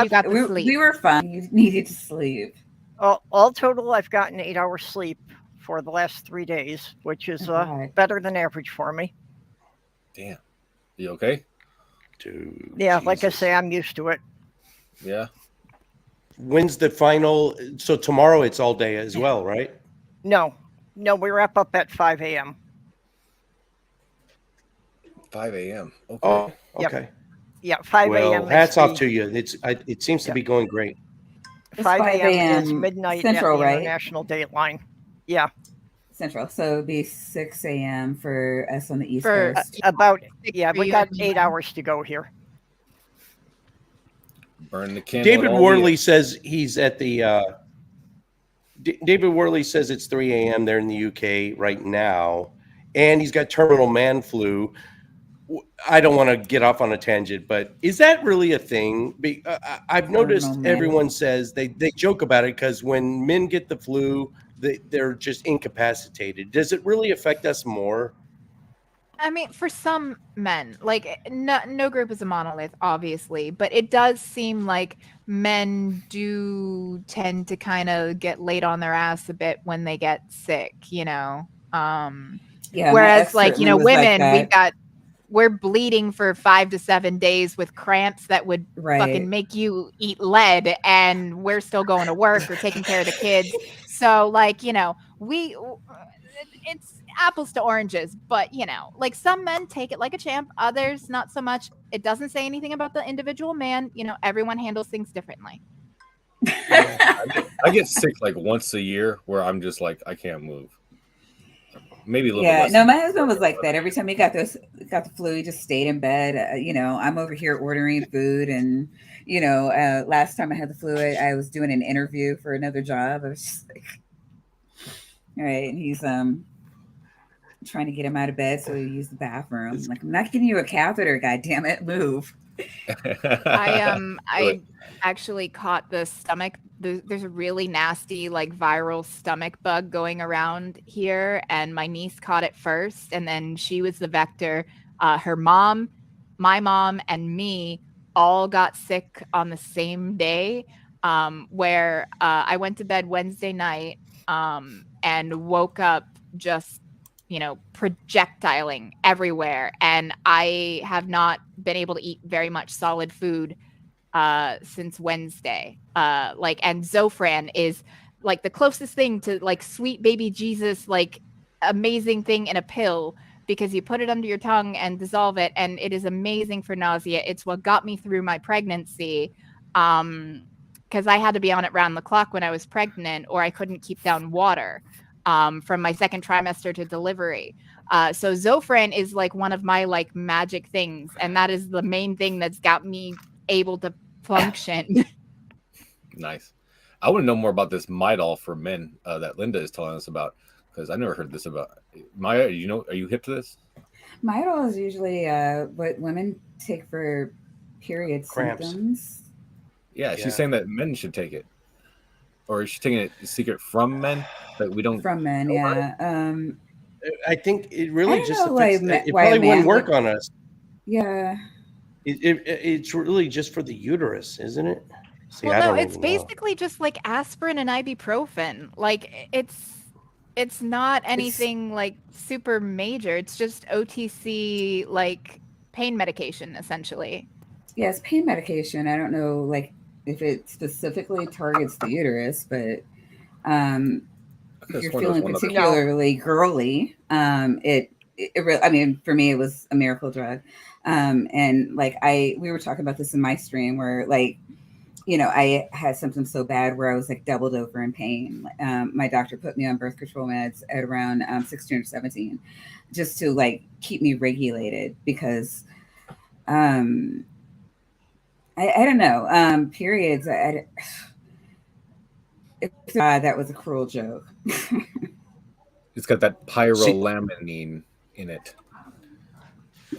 you got the sleep. We were fine. You needed to sleep. All total, I've gotten 8 hours sleep for the last 3 days, which is better than average for me. Damn. You okay? Dude, yeah, Jesus. Like I say, I'm used to it. Yeah. When's the final? So tomorrow it's all day as well, right? No, we wrap up at 5 a.m. 5 a.m. Okay. Oh, okay. Yep. Yeah, 5 a.m. Well, hats off to you. It seems to be going great. 5 a.m. is midnight Central, at the right? International Dateline. Yeah. Central. So it'd be 6 a.m. for us on the East For Coast. we got 8 hours to go here. Burn the candle. David Worley says he's at the. David Worley says it's 3 a.m. there in the UK right now, and he's got terminal man flu. I don't want to get off on a tangent, but is that really a thing? I've noticed everyone says they joke about it because when men get the flu, they're just incapacitated. Does it really affect us more? I mean, for some men, like no group is a monolith, obviously, but it does seem like men do tend to kind of get laid on their ass a bit when they get sick, Yeah. Whereas, women, we're bleeding for 5 to 7 days with cramps that would fucking make you eat lead, and we're still going to work or taking care of the kids. So, it's apples to oranges, but some men take it like a champ, others not so much. It doesn't say anything about the individual man. Everyone handles things differently. I get sick like once a year where I'm just like, I can't move. Maybe a little less. No, my husband was like that. Every time he got the flu, he just stayed in bed. I'm over here ordering food, and last time I had the flu, I was doing an interview for another job. I was just like, all right, and he's trying to get him out of bed so he used the bathroom. I'm like, I'm not giving you a catheter, god damn it, move. I actually caught the stomach. There's a really nasty viral stomach bug going around here, and my niece caught it first, and then she was the vector. Her mom, my mom, and me all got sick on the same day. Where I went to bed Wednesday night and woke up just projectiling everywhere, and I have not been able to eat very much solid food since Wednesday. And Zofran is like the closest thing to like sweet baby Jesus, like amazing thing in a pill, because you put it under your tongue and dissolve it, and it is amazing for nausea. It's what got me through my pregnancy. Because I had to be on it round the clock when I was pregnant, or I couldn't keep down water from my second trimester to delivery. So Zofran is like one of my like magic things, and that is the main thing that's got me able to function. Nice. I want to know more about this Midol for men that Linda is telling us about, because I never heard this about. Maya, are you hip to this? Midol is usually what women take for period Cramps. symptoms. Yeah, Yeah. she's saying that men should take it, or is she taking it secret from men that we don't? From men, yeah. I think it really I just don't know affects, why it why a probably man wouldn't work would- on us. Yeah. It's really just for the uterus, isn't it? See, Well, I no, don't it's even know. basically just like aspirin and ibuprofen. Like it's not anything like super major. It's just OTC like pain medication essentially. Yeah, it's pain medication. I don't know like if it specifically targets the uterus, but if you're feeling particularly girly, it really, I mean, for me, it was a miracle drug. And like we were talking about this in my stream where like, I had symptoms so bad where I was like doubled over in pain. My doctor put me on birth control meds at around 16 or 17, just to like keep me regulated because, I don't know, periods. That was a cruel joke. It's got that pyrolamine in it,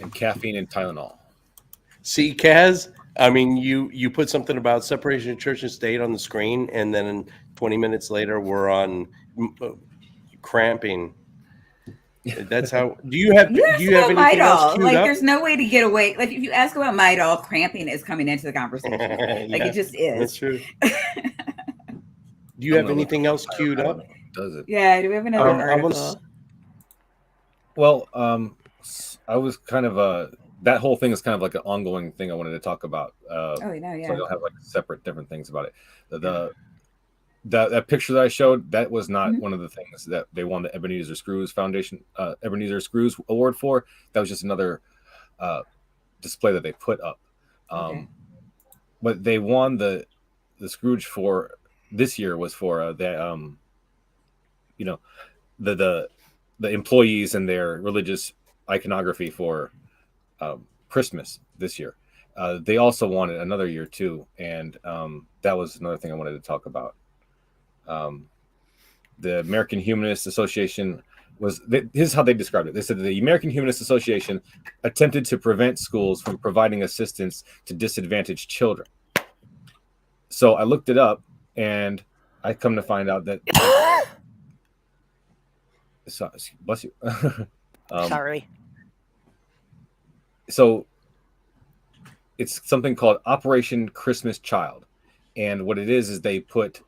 and caffeine and Tylenol. See, Kaz, I mean, you put something about separation of church and state on the screen, and then 20 minutes later, we're on cramping. That's how. Do you have anything else queued like, up? there's no way to get away. Like, if you ask about Midol, cramping is coming into the conversation. Like, it just is. That's true. Do you have anything else queued up? Does it? Yeah. Do we have another article? Well, I was kind of that whole thing is kind of like an ongoing thing I wanted to talk about. Yeah. So I don't have like separate different things about it. That picture that I showed, that was not one of the things that they won the Ebenezer Screws Foundation Ebenezer Screws Award for. That was just another display that they put up. But they won the Scrooge for this year was for the employees and their religious iconography for Christmas this year. They also won it another year too, and that was another thing I wanted to talk about. The American Humanist Association this is how they described it. They said the American Humanist Association attempted to prevent schools from providing assistance to disadvantaged children. So I looked it up, and I come to find out that bless you. Sorry. So it's something called Operation Christmas Child, and what it is they put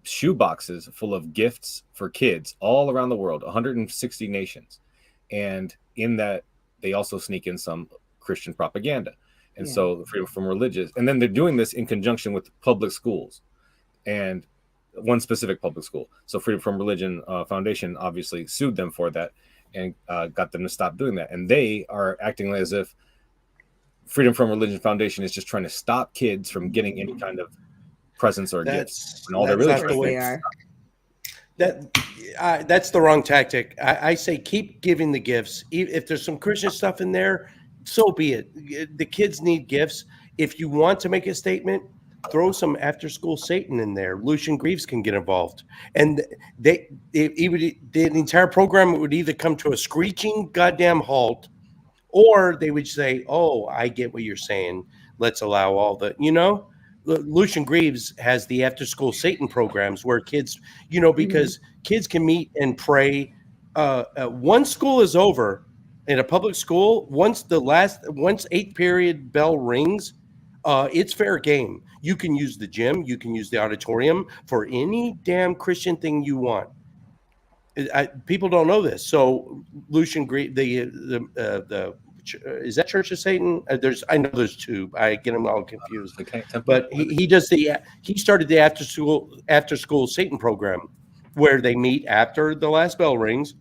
shoe boxes full of gifts for kids all around the world, 160 nations, and in that they also sneak in some Christian propaganda. And so freedom from religious, and then they're doing this in conjunction with public schools and one specific public school. So Freedom from Religion Foundation obviously sued them for that and got them to stop doing that. And they are acting as if Freedom from Religion Foundation is just trying to stop kids from getting any kind of presents or gifts. And all they're really trying to do. That's the wrong tactic. I say keep giving the gifts. If there's some Christian stuff in there, so be it. The kids need gifts. If you want to make a statement, throw some after-school Satan in there. Lucian Greaves can get involved, and the entire program would either come to a screeching goddamn halt, or they would say, "Oh, I get what you're saying. Let's allow all the." Lucian Greaves has the after-school Satan programs where kids, because kids can meet and pray. Once school is over. In a public school, once 8th period bell rings, it's fair game. You can use the gym, you can use the auditorium for any damn Christian thing you want. People don't know this. So Lucian Greaves, the is that Church of Satan? I know there's two. I get them all confused. Satanic Temple. But he started the after school Satan program, where they meet after the last bell rings.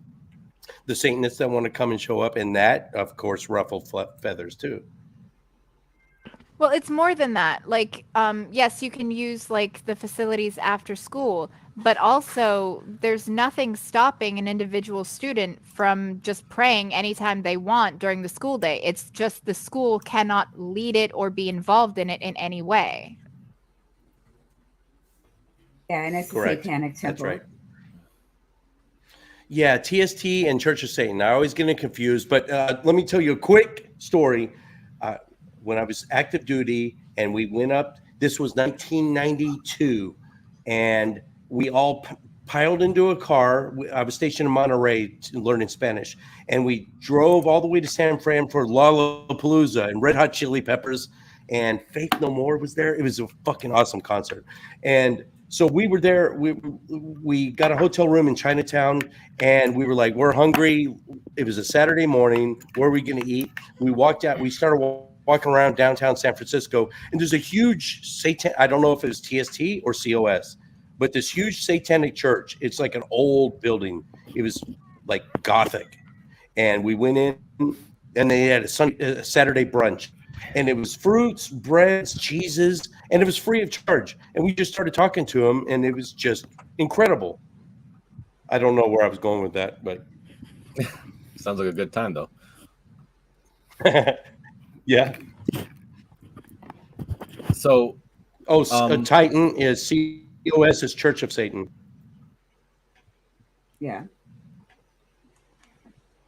The Satanists that want to come and show up, and that, of course, ruffled feathers too. Well, it's more than that. Like, yes, you can use like the facilities after school, but also there's nothing stopping an individual student from just praying anytime they want during the school day. It's just the school cannot lead it or be involved in it in any way. Yeah, and it's Correct. a satanic temple. That's right. Yeah, TST and Church of Satan. I always get confused, but let me tell you a quick story. When I was active duty and we went up, this was 1992, and we all piled into a car. I was stationed in Monterey learning Spanish, and we drove all the way to San Fran for Lollapalooza and Red Hot Chili Peppers, and Faith No More was there. It was a fucking awesome concert. And so we were there. We got a hotel room in Chinatown, and we were like, we're hungry. It was a Saturday morning. Where are we going to eat? We walked out. We started walking around downtown San Francisco, and there's a huge Satan. I don't know if it was TST or COS, but this huge satanic church. It's like an old building. It was like Gothic, and we went in, and they had a Saturday brunch, and it was fruits, breads, cheeses, and it was free of charge. And we just started talking to them, and it was just incredible. I don't know where I was going with that, but sounds like a good time though. Yeah. So, Titan is COS is Church of Satan. Yeah.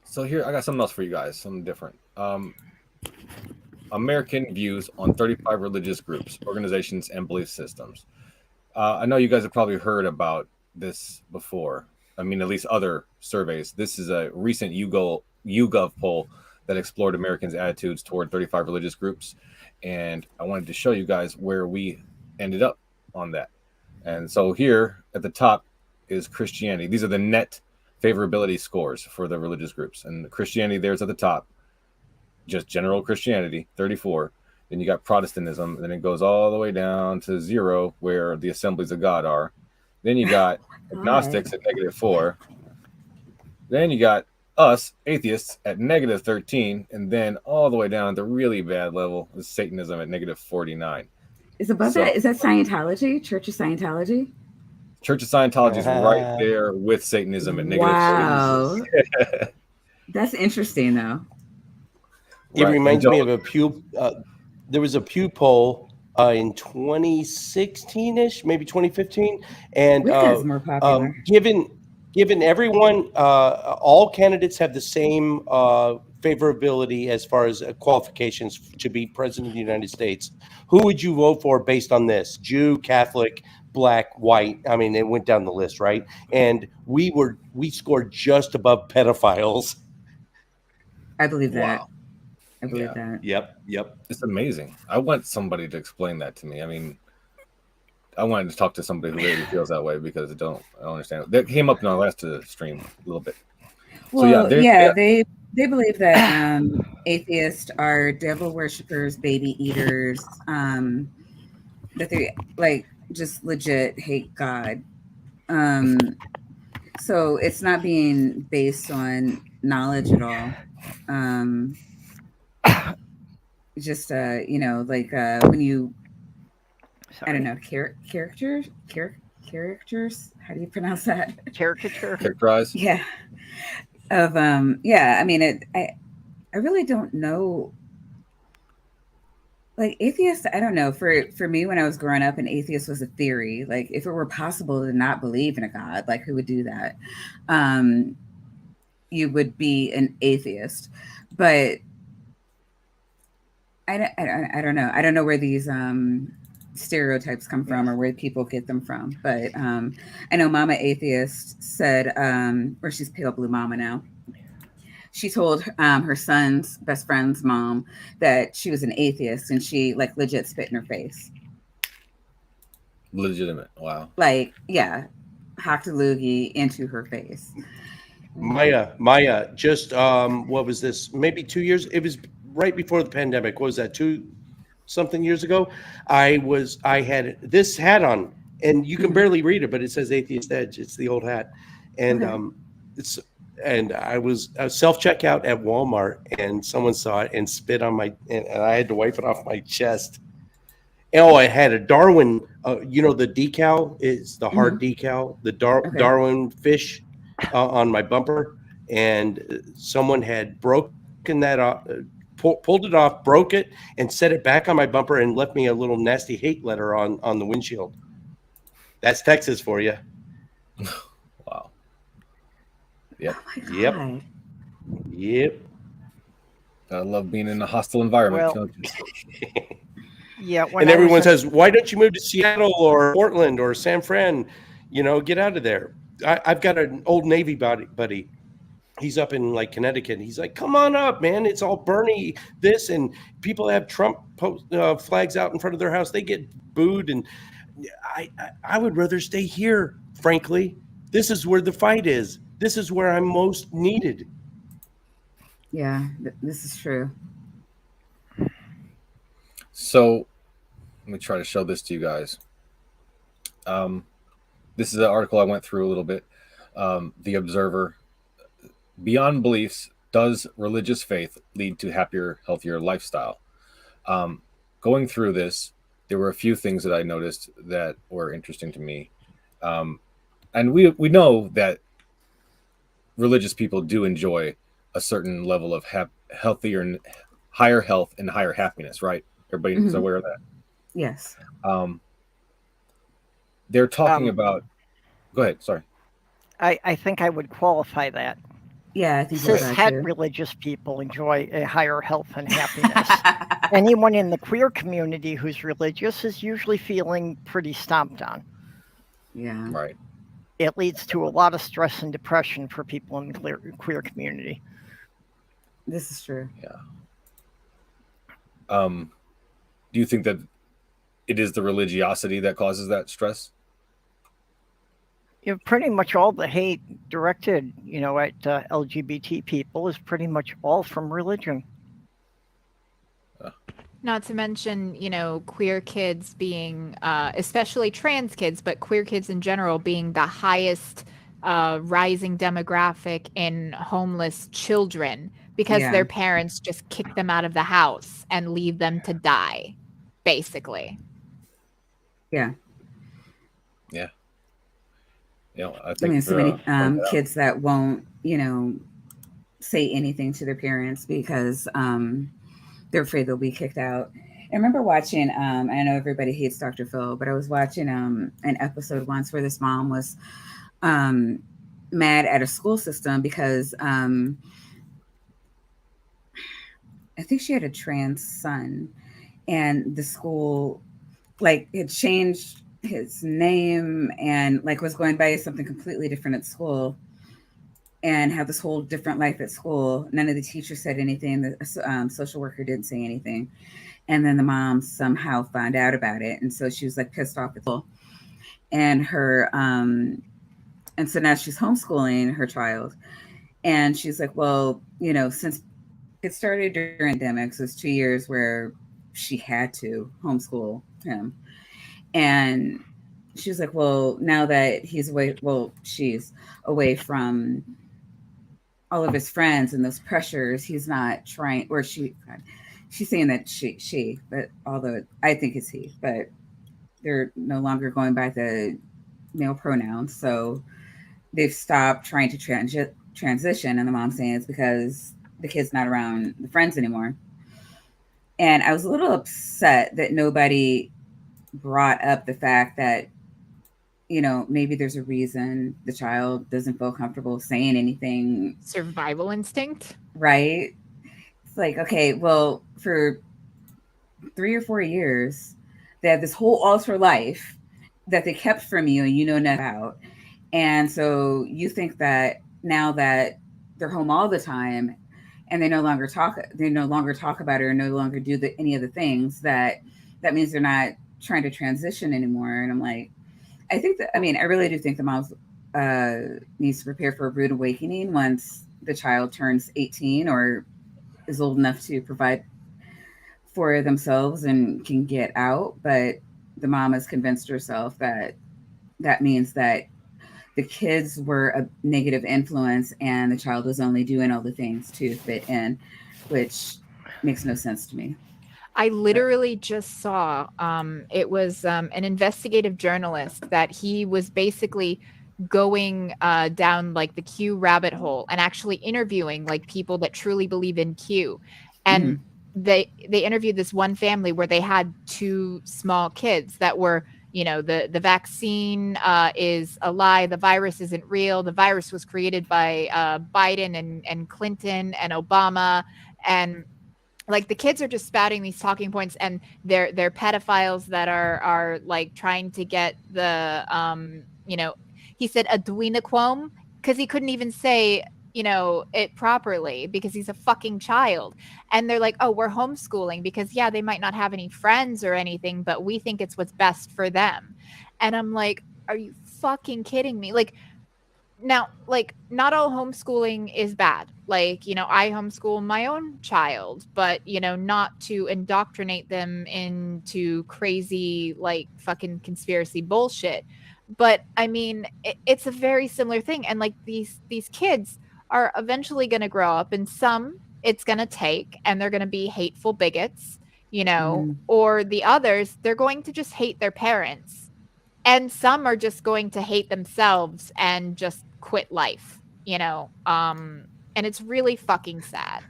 So here I got something else for you guys, something different. American views on 35 religious groups, organizations, and belief systems. I know you guys have probably heard about this before. I mean, at least other surveys. This is a recent YouGov poll that explored Americans' attitudes toward 35 religious groups. And I wanted to show you guys where we ended up on that. And so here at the top is Christianity. These are the net favorability scores for the religious groups. And Christianity there's at the top. Just general Christianity, 34. Then you got Protestantism. Then it goes all the way down to 0, where the Assemblies of God are. Then you got agnostics at -4. Then you got us, atheists, at -13. And then all the way down to really bad level is Satanism at -49. Is above that? Is that Scientology? Church of Scientology? Church of Scientology is right there with Satanism at -40. Wow. That's interesting, though. It reminds me of a Pew. There was a Pew poll in 2016-ish, maybe 2015, and more popular. Given everyone, all candidates have the same favorability as far as qualifications to be president of the United States. Who would you vote for based on this? Jew, Catholic, black, white. I mean, it went down the list, right? And we scored just above pedophiles. I believe that. Wow. I believe that. Yep. It's amazing. I want somebody to explain that to me. I mean, I wanted to talk to somebody who really feels that way, because I don't understand. That came up in our last stream a little bit. Well, so they believe that atheists are devil worshippers, baby eaters, that they like just legit hate God. So it's not being based on knowledge at all. Just when you, I don't know, characters. How do you pronounce that? Characterize. Yeah. I mean, I really don't know. Like atheists, I don't know. For me, when I was growing up, an atheist was a theory. Like if it were possible to not believe in a God, like who would do that? You would be an atheist, but I don't know. I don't know where these stereotypes come from or where people get them from. But I know Mama Atheist said, or she's Pale Blue Mama now. She told her son's best friend's mom that she was an atheist, and she like legit spit in her face. Legitimate. Wow. Like, yeah, hacked a loogie into her face. Maya, just what was this? Maybe 2 years. It was right before the pandemic. What was that? 2-something years ago. I had this hat on, and you can barely read it, but it says Atheist Edge. It's the old hat, and I was self checkout at Walmart, and someone saw it and spit on my, and I had to wipe it off my chest. Oh, I had a Darwin. The decal is the hard decal, the Darwin fish on my bumper, and someone had broken that off, pulled it off, broke it, and set it back on my bumper, and left me a little nasty hate letter on the windshield. That's Texas for you. Wow. Yep. Oh Yep. I love being in a hostile environment. Well, yeah. And everyone says, why don't you move to Seattle or Portland or San Fran? Get out of there. I've got an old Navy buddy. He's up in like Connecticut. He's like, come on up, man. It's all Bernie this, and people have Trump flags out in front of their house. They get booed. And I would rather stay here, frankly. This is where the fight is. This is where I'm most needed. Yeah, this is true. So let me try to show this to you guys. This is an article I went through a little bit. The Observer. Beyond beliefs, does religious faith lead to happier, healthier lifestyle? Going through this, there were a few things that I noticed that were interesting to me. And we know that religious people do enjoy a certain level of healthier, higher health and higher happiness, right? Everybody is aware of that? Yes. They're talking about... Go ahead, sorry. I think I would qualify that. Yeah, I think Cishet religious people enjoy a higher health and happiness. Anyone in the queer community who's religious is usually feeling pretty stomped on. Yeah. Right. It leads to a lot of stress and depression for people in the queer community. This is true. Yeah. Do you think that it is the religiosity that causes that stress? Pretty much all the hate directed, at LGBT people is pretty much all from religion. Not to mention, queer kids being, especially trans kids, but queer kids in general being the highest rising demographic in homeless children because their parents just kick them out of the house and leave them to die, basically. Yeah. Yeah. I think so many kids that won't, say anything to their parents because they're afraid they'll be kicked out. I remember watching, I know everybody hates Dr. Phil, but I was watching an episode once where this mom was mad at a school system because I think she had a trans son, and the school had changed his name and was going by something completely different at school and had this whole different life at school. None of the teachers said anything. The social worker didn't say anything. And then the mom somehow found out about it. And so she was pissed off at school. And and so now she's homeschooling her child. And she's like, well, since it started during the pandemic, so it's 2 years where she had to homeschool him. And she was like, well, now that she's away from all of his friends and those pressures, he's not trying, or she's saying that she, but although I think it's he, but they're no longer going by the male pronouns. So they've stopped trying to transition. And the mom's saying it's because the kid's not around the friends anymore. And I was a little upset that nobody brought up the fact that, maybe there's a reason the child doesn't feel comfortable saying anything. Survival instinct. Right. It's okay, well, for 3 or 4 years, they had this whole alter life that they kept from you and nothing about. And so you think that now that they're home all the time and they no longer talk about it or no longer do any of the things that means they're not trying to transition anymore. And I'm like, I really do think the mom's needs to prepare for a rude awakening once the child turns 18 or is old enough to provide for themselves and can get out. But the mom has convinced herself that that means that the kids were a negative influence and the child was only doing all the things to fit in, which makes no sense to me. I literally just saw it was an investigative journalist that he was basically going down like the Q rabbit hole and actually interviewing like people that truly believe in Q. And they interviewed this one family where they had 2 small kids that were, you know, the vaccine is a lie, the virus isn't real, the virus was created by Biden and Clinton and Obama, and like the kids are just spouting these talking points, and they're pedophiles that are like trying to get the you know, he said adwinaquome because he couldn't even say, you know, it properly because he's a fucking child. And they're like, oh, we're homeschooling because yeah, they might not have any friends or anything, but we think it's what's best for them. And I'm like, are you fucking kidding me? Like, now, like, not all homeschooling is bad. Like, you know, I homeschool my own child, but, you know, not to indoctrinate them into crazy, like, fucking conspiracy bullshit. But I mean, it's a very similar thing. And like these kids are eventually going to grow up, and some it's going to take, and they're going to be hateful bigots, you know, or the others, they're going to just hate their parents. And some are just going to hate themselves and just quit life, you know, and it's really fucking sad.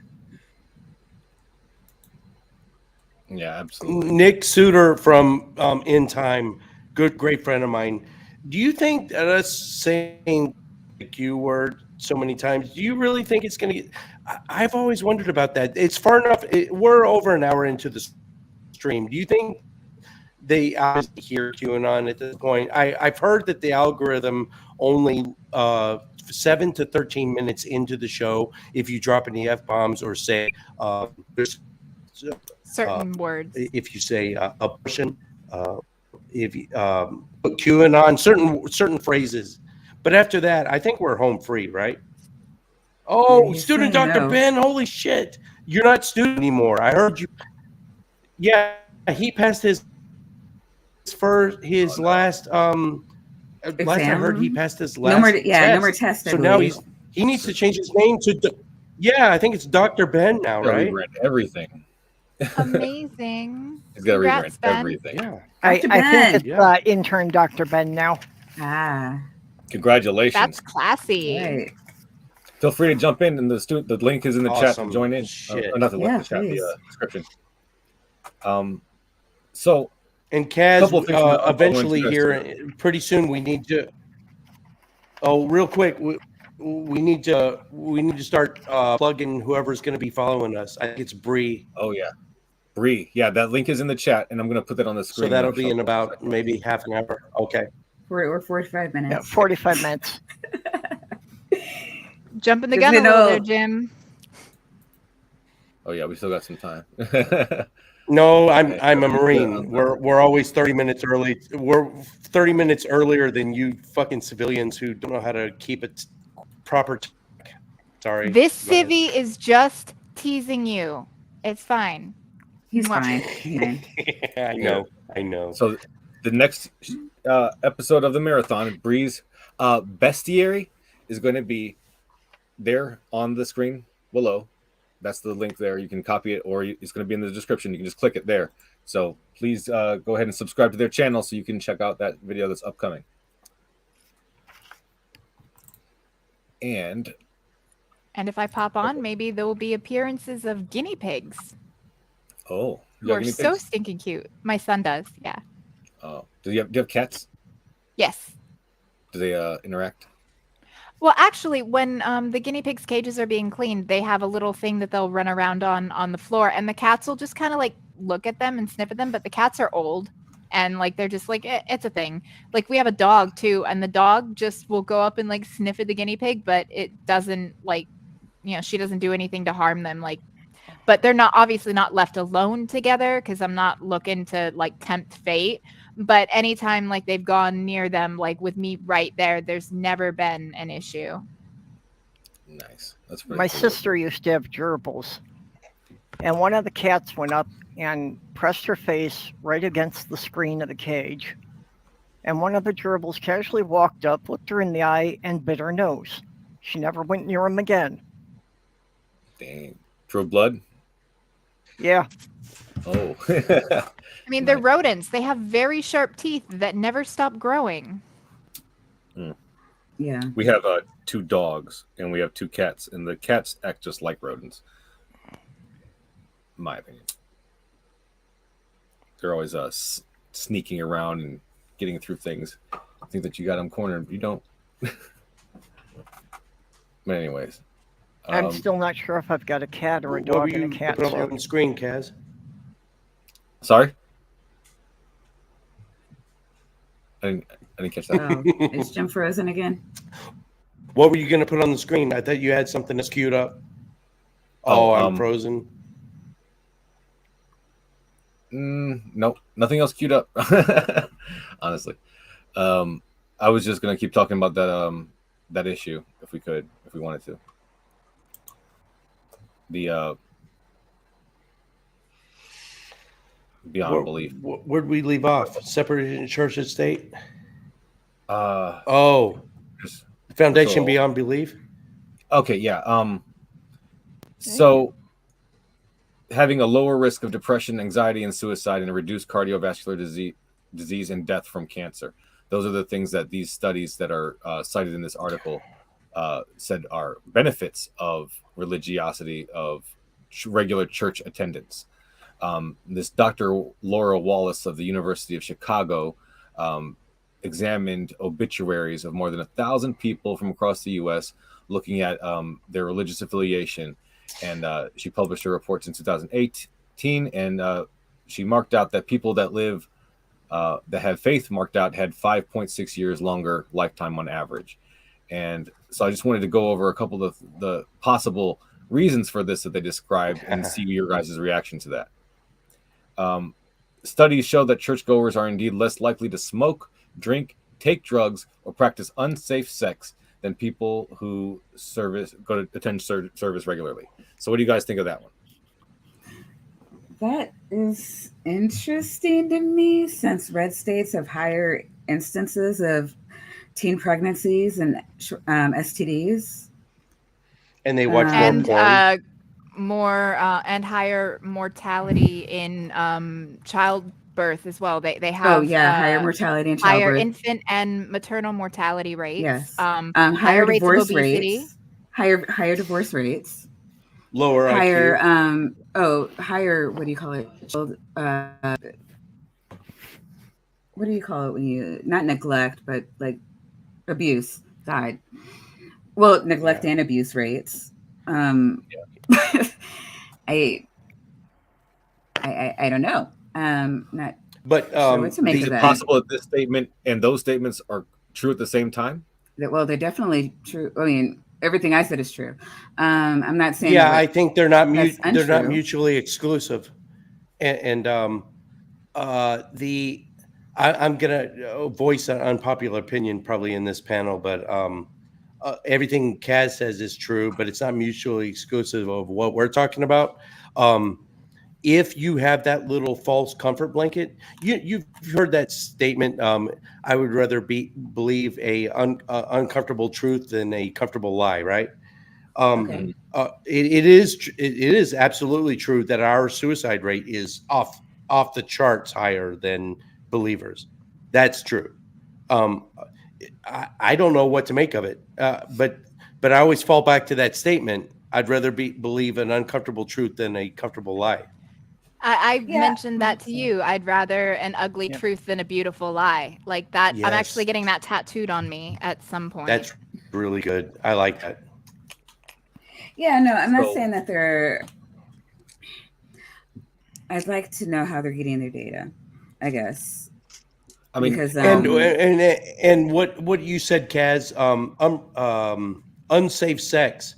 Yeah, absolutely. Nick Suter from In Time, great friend of mine. Do you think that us saying the Q word so many times, do you really think it's going to get? I've always wondered about that. It's far enough. We're over an hour into the stream. Do you think they obviously hear QAnon at this point? I've heard that the algorithm only 7 to 13 minutes into the show, if you drop any F-bombs or say certain words, if you say abortion, if you put QAnon, certain phrases, but after that, I think we're home free, right? Oh, student Dr. Ben, holy shit, you're not student anymore. I heard you. Yeah, he passed his last Exam? last I heard he passed his last no more test. tests. So now he needs to change his name to I think it's Dr. Ben now, right? Rebrand everything. Amazing. He's got to Congrats, rebrand Ben. everything. Yeah. I think it's intern Dr. Ben now. Congratulations. That's classy. Right. Feel free to jump in, and the link is in the chat to Awesome join in. shit. Not the link, the chat, please. the description. So, And Kaz, couple of things eventually going here, pretty soon we need to. Oh, real quick, we need to start plugging whoever's going to be following us. I think it's Bree. Oh yeah, Bree. Yeah, that link is in the chat, and I'm going to put that on the screen. So that'll be in about maybe half an hour. Okay. Or 45 minutes. Yeah, 45 minutes. Jump in the gun a little there, Jim. Oh yeah, we still got some time. No, I'm a Marine. We're always 30 minutes early. We're 30 minutes earlier than you fucking civilians who don't know how to keep it proper. Sorry. This civvy is just teasing you. It's fine. He's fine. I know. So the next episode of the marathon, Bree's bestiary, is going to be there on the screen below. That's the link there. You can copy it, or it's going to be in the description. You can just click it there. So please go ahead and subscribe to their channel so you can check out that video that's upcoming. And if I pop on, maybe there will be appearances of guinea pigs. Oh, who are so stinking cute. My son does, yeah. Oh, do you have cats? Yes. Do they interact? Well, actually, when the guinea pigs' cages are being cleaned, they have a little thing that they'll run around on the floor, and the cats will just kind of like look at them and sniff at them. But the cats are old, and like they're just like it's a thing. Like we have a dog too, and the dog just will go up and like sniff at the guinea pig, but it doesn't like, you know, she doesn't do anything to harm them. Like, but they're not obviously not left alone together because I'm not looking to like tempt fate. But anytime like they've gone near them, like with me right there, there's never been an issue. Nice. That's pretty My cool. sister used to have gerbils, and one of the cats went up and pressed her face right against the screen of the cage. And one of the gerbils casually walked up, looked her in the eye, and bit her nose. She never went near him again. Dang. Drew blood? Yeah. Oh. I mean, they're Nice. rodents. They have very sharp teeth that never stop growing. Yeah. We have 2 dogs and we have 2 cats, and the cats act just like rodents. In my opinion. They're always sneaking around and getting through things. I think that you got them cornered. You don't. But anyways. I'm still not sure if I've ut a cat or a What dog were in you a cat putting up on suit. the screen, Kaz? Sorry? I didn't catch that. Oh, is Jim frozen again? What were you going to put on the screen? I thought you had something that's queued up. Oh, I'm frozen. Nope, nothing else queued up. Honestly, I was just gonna keep talking about that issue if we wanted to. The beyond belief. Where'd we leave off? Separated in church and state? Just- Foundation so- beyond belief? Okay, yeah. So having a lower risk of depression, anxiety, and suicide, and a reduced cardiovascular disease and death from cancer. Those are the things that these studies that are cited in this article said are benefits of religiosity, of regular church attendance. This Dr. Laura Wallace of the University of Chicago examined obituaries of more than 1,000 people from across the U.S. looking at their religious affiliation. And she published her reports in 2018, and she marked out that people that live, that have faith marked out, had 5.6 years longer lifetime on average. And so I just wanted to go over a couple of the possible reasons for this that they described and see your guys' reaction to that. Studies show that churchgoers are indeed less likely to smoke, drink, take drugs, or practice unsafe sex than people who attend service regularly. So what do you guys think of that one? That is interesting to me, since red states have higher instances of teen pregnancies and STDs. And they watch more And porn. more and higher mortality in childbirth as well. They have higher mortality in higher childbirth. infant and maternal mortality rates. Yes. Higher rates of divorce obesity. rates. Higher divorce rates. Lower Higher IQ. higher, what do you call it? What do you call it when you, not neglect, but like abuse? God. Well, neglect and abuse rates. I don't know. Not But sure what to make is of it that. possible that this statement and those statements are true at the same time? Well, they're definitely true. I mean, everything I said is true. I'm not saying. Yeah, I think they're not that's they're not untrue. mutually exclusive. And I'm gonna voice an unpopular opinion probably in this panel, but everything Kaz says is true, but it's not mutually exclusive of what we're talking about. If you have that little false comfort blanket, you've heard that statement. I would rather believe a uncomfortable truth than a comfortable lie, right? Okay. It is absolutely true that our suicide rate is off the charts higher than believers. That's true. I don't know what to make of it, but I always fall back to that statement. I'd rather believe an uncomfortable truth than a comfortable lie. I mentioned that to you. I'd rather an ugly Yeah. truth than a beautiful lie. Like that. Yes. I'm actually getting that tattooed on me at some point. That's really good. I like that. Yeah, no, I'm not So- saying that they're. I'd like to know how they're getting their data, I guess. I mean, Because And what you said, Kaz, unsafe sex.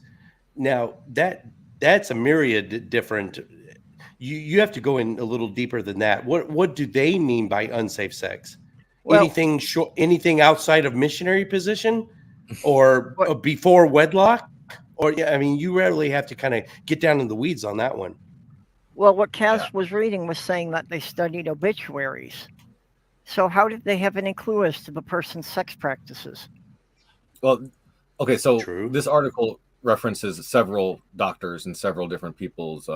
Now that's a myriad different. you have to go in a little deeper than that. What do they mean by unsafe sex? Well, Anything outside of missionary position, or What- before wedlock, or I mean, you really have to kind of get down in the weeds on that one. well, what Kaz was reading was saying that they studied obituaries. So how did they have any clue as to the person's sex practices? Well, okay, so True. this article references several doctors and several different people's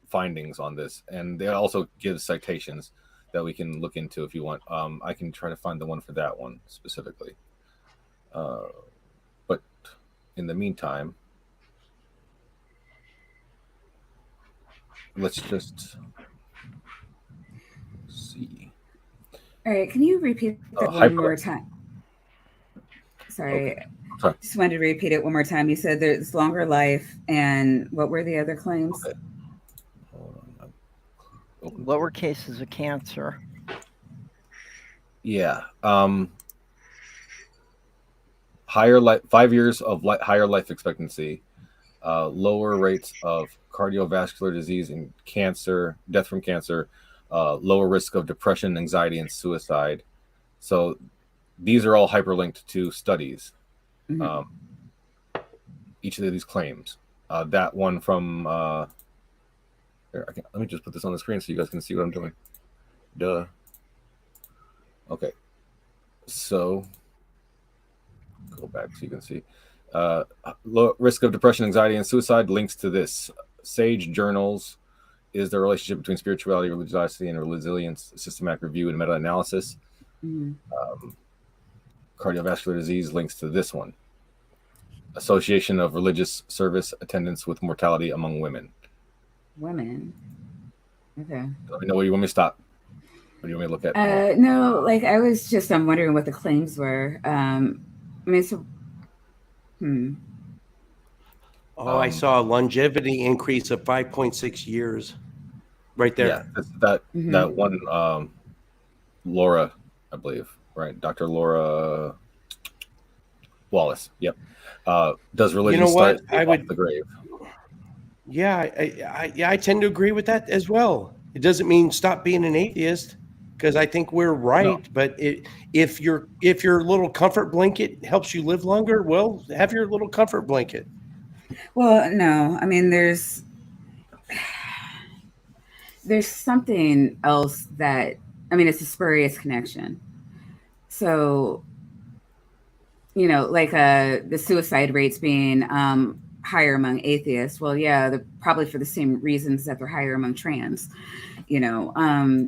findings on this, and they also give citations that we can look into if you want. I can try to find the one for that one specifically. But in the meantime, let's just see. All right, can you repeat that one hyper- more time? Sorry, Okay. Sorry. just wanted to repeat it one more time. You said there's longer life, and what were the other claims? Okay. Hold on. Lower cases of cancer. Yeah. Higher 5 years of higher life expectancy, lower rates of cardiovascular disease and cancer, death from cancer, lower risk of depression, anxiety, and suicide. So these are all hyperlinked to studies. Mhm. Each of these claims. That one from here, let me just put this on the screen so you guys can see what I'm doing. Duh. Okay. So go back so you can see. Low risk of depression, anxiety, and suicide links to this. Sage journals is the relationship between spirituality, religiosity, and resilience, systematic review and meta-analysis. Mhm. Cardiovascular disease links to this one. Association of religious service attendance with mortality among women. Women. Okay. Let me know where you want me to stop. What do you want me to look at? No, like I was just, I'm wondering what the claims were. I mean, so, I saw a longevity increase of 5.6 years, right there. Yeah, that one, Laura, I believe, right? Dr. Laura Wallace. Yep. Does religion You know what? start off the grave? Yeah, I tend to agree with that as well. It doesn't mean stop being an atheist, because I think we're right. No. But if your little comfort blanket helps you live longer, well, have your little comfort blanket. well, no, I mean, there's something else that, I mean, it's a spurious connection. So, you know, like the suicide rates being higher among atheists. Well, yeah, they're probably for the same reasons that they're higher among trans, you know,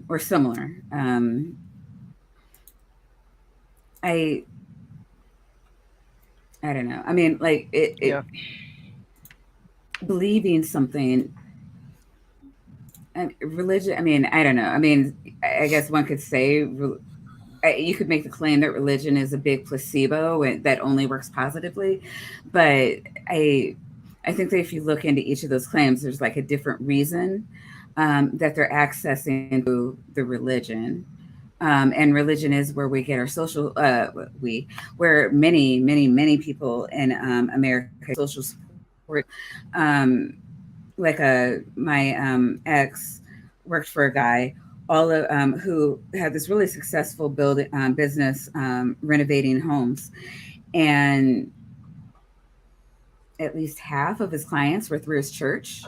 or similar. I don't know. I mean, like Yeah. believing something, religion. I mean, I don't know. I mean, I guess one could say you could make the claim that religion is a big placebo and that only works positively, but I think that if you look into each of those claims, there's like a different reason that they're accessing the religion. And religion is where we get our social, where many people in America social support. Like my ex worked for a guy, all of who had this really successful business renovating homes, and at least half of his clients were through his church.